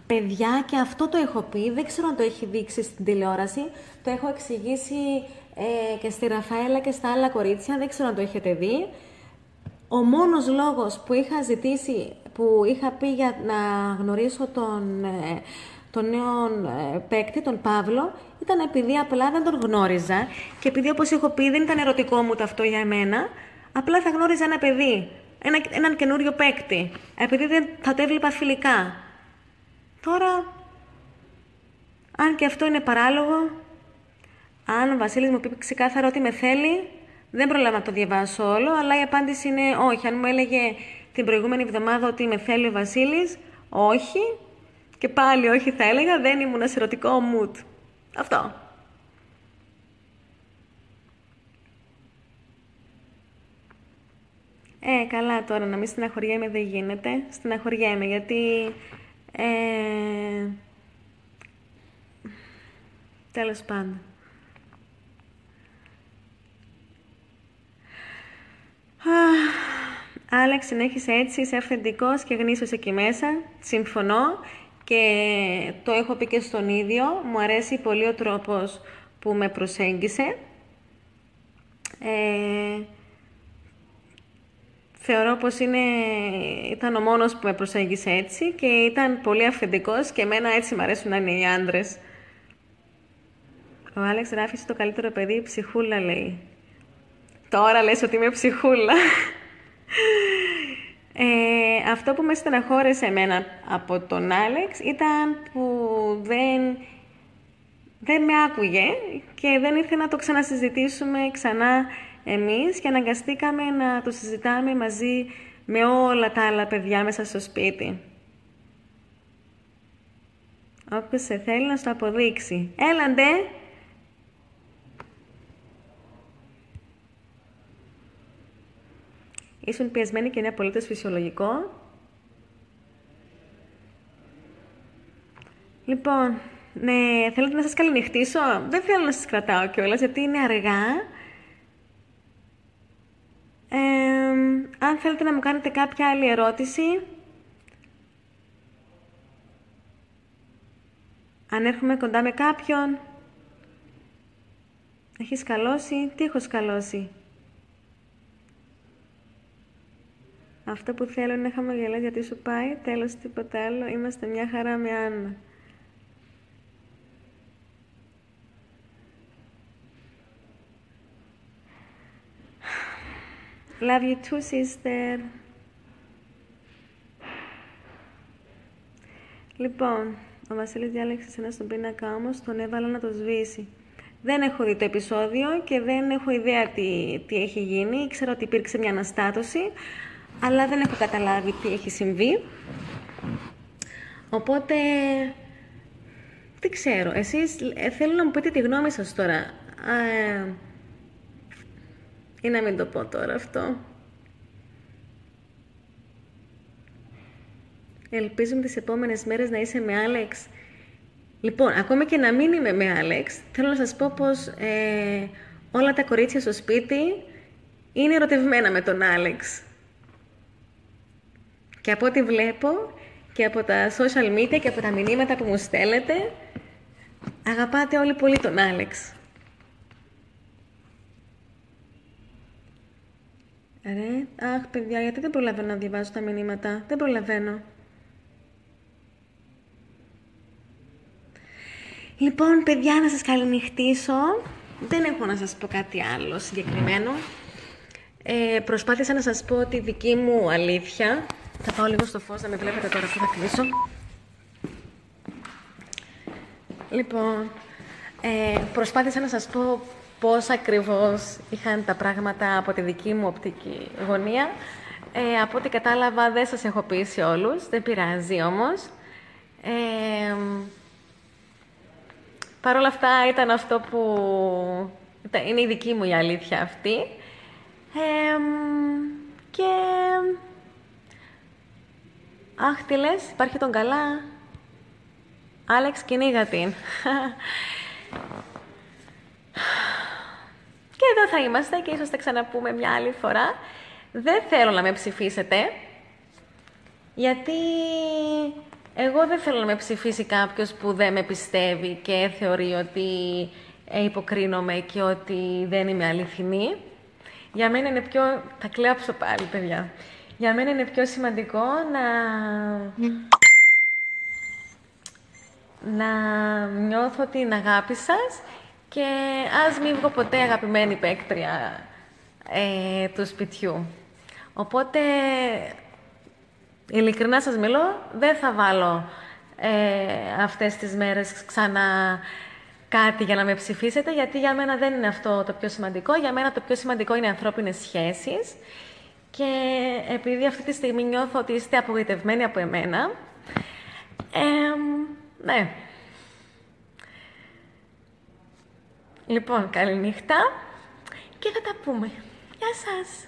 Παιδιά, και αυτό το έχω πει, δεν ξέρω αν το έχει δείξει στην τηλεόραση. Το έχω εξηγήσει και στη Ραφαέλα και στα άλλα κορίτσια, δεν ξέρω αν το έχετε δει. Ο μόνος λόγος που είχα ζητήσει, που είχα πει για να γνωρίσω τον νέο παίκτη, τον Παύλο, ήταν επειδή απλά δεν τον γνώριζα και επειδή, όπως έχω πει, δεν ήταν ερωτικό μου αυτό για εμένα, απλά θα γνώριζα ένα παιδί, έναν καινούριο παίκτη, επειδή δεν θα το έβλεπα φιλικά. Τώρα, αν και αυτό είναι παράλογο, αν ο Βασίλης μου πει ξεκάθαρα ότι με θέλει, δεν προλάβα να το διαβάσω όλο, αλλά η απάντηση είναι όχι. Αν μου έλεγε την προηγούμενη εβδομάδα ότι με θέλει ο Βασίλης, όχι. Και πάλι όχι θα έλεγα, δεν ήμουν σε ερωτικό mood. Αυτό. Καλά τώρα, να μην στεναχωριέμαι δεν γίνεται. Στεναχωριέμαι γιατί... τέλος πάντων. Άλεξ, συνέχισε έτσι, είσαι αυθεντικός και γνήσιος εκεί μέσα. Συμφωνώ και το έχω πει και στον ίδιο. Μου αρέσει πολύ ο τρόπος που με προσέγγισε. Θεωρώ πως ήταν ο μόνος που με προσέγγισε έτσι και ήταν πολύ αυθεντικός και εμένα έτσι μ' αρέσουν να είναι οι άντρες. Ο Άλεξ γράφει το καλύτερο παιδί, ψυχούλα λέει. Τώρα λες ότι είμαι ψυχούλα. Αυτό που με στεναχώρεσε εμένα από τον Άλεξ ήταν που δεν με άκουγε και δεν ήρθε να το ξανασυζητήσουμε ξανά εμείς και αναγκαστήκαμε να το συζητάμε μαζί με όλα τα άλλα παιδιά μέσα στο σπίτι. Όποιος σε θέλει να σου το αποδείξει. Έλαντε! Ήσουν πιεσμένοι και είναι απολύτως φυσιολογικό. Λοιπόν, ναι, θέλετε να σας καληνυχτήσω. Δεν θέλω να σας κρατάω κιόλας, γιατί είναι αργά. Αν θέλετε να μου κάνετε κάποια άλλη ερώτηση, αν έρχομαι κοντά με κάποιον. Έχεις σκαλώσει? Τι έχω σκαλώσει? Αυτό που θέλω είναι να χαμογελάς γιατί σου πάει, τέλος τίποτα άλλο, είμαστε μια χαρά με Άννα. Love you too, sister. Λοιπόν, ο Βασίλης διάλεξε εσένα στον πίνακα, όμως τον έβαλα να το σβήσει. Δεν έχω δει το επεισόδιο και δεν έχω ιδέα τι έχει γίνει. Ήξερα ότι υπήρξε μια αναστάτωση, αλλά δεν έχω καταλάβει τι έχει συμβεί. Οπότε, δεν ξέρω. Εσείς θέλω να μου πείτε τη γνώμη σας τώρα. Ή να μην το πω τώρα αυτό. Ελπίζουμε τις επόμενες μέρες να είσαι με Άλεξ. Λοιπόν, ακόμα και να μην είμαι με Άλεξ, θέλω να σας πω πως όλα τα κορίτσια στο σπίτι είναι ερωτευμένα με τον Άλεξ. Και από ό,τι βλέπω και από τα social media και από τα μηνύματα που μου στέλνετε, αγαπάτε όλοι πολύ τον Άλεξ. Αχ, παιδιά, γιατί δεν προλαβαίνω να διαβάζω τα μηνύματα. Δεν προλαβαίνω. Λοιπόν, παιδιά, να σας καληνυχτήσω. Δεν έχω να σας πω κάτι άλλο συγκεκριμένο. Προσπάθησα να σας πω τη δική μου αλήθεια. Θα πάω λίγο στο φως, να με βλέπετε τώρα που θα κλείσω. Λοιπόν, προσπάθησα να σας πω πώς ακριβώς είχαν τα πράγματα από τη δική μου οπτική γωνία. Από ό,τι κατάλαβα δεν σας έχω πείσει όλους, δεν πειράζει όμως. Παρ' όλα αυτά ήταν αυτό που... είναι η δική μου η αλήθεια αυτή. Και... Αχ, τι λες, υπάρχει τον καλά. Άλεξ, κυνήγα την. Και εδώ θα είμαστε και ίσως θα ξαναπούμε μια άλλη φορά. Δεν θέλω να με ψηφίσετε, γιατί εγώ δεν θέλω να με ψηφίσει κάποιος που δεν με πιστεύει και θεωρεί ότι υποκρίνομαι και ότι δεν είμαι αληθινή. Για μένα είναι πιο... Θα κλαίψω πάλι, παιδιά. Για μένα είναι πιο σημαντικό να νιώθω την αγάπη σας και ας μην βγω ποτέ αγαπημένη παίκτρια του σπιτιού. Οπότε, ειλικρινά σας μιλώ, δεν θα βάλω αυτές τις μέρες ξανά κάτι για να με ψηφίσετε, γιατί για μένα δεν είναι αυτό το πιο σημαντικό. Για μένα το πιο σημαντικό είναι οι ανθρώπινες σχέσεις. Και επειδή αυτή τη στιγμή νιώθω ότι είστε απογοητευμένοι από εμένα, ναι. Λοιπόν, καληνύχτα και θα τα πούμε. Γεια σας!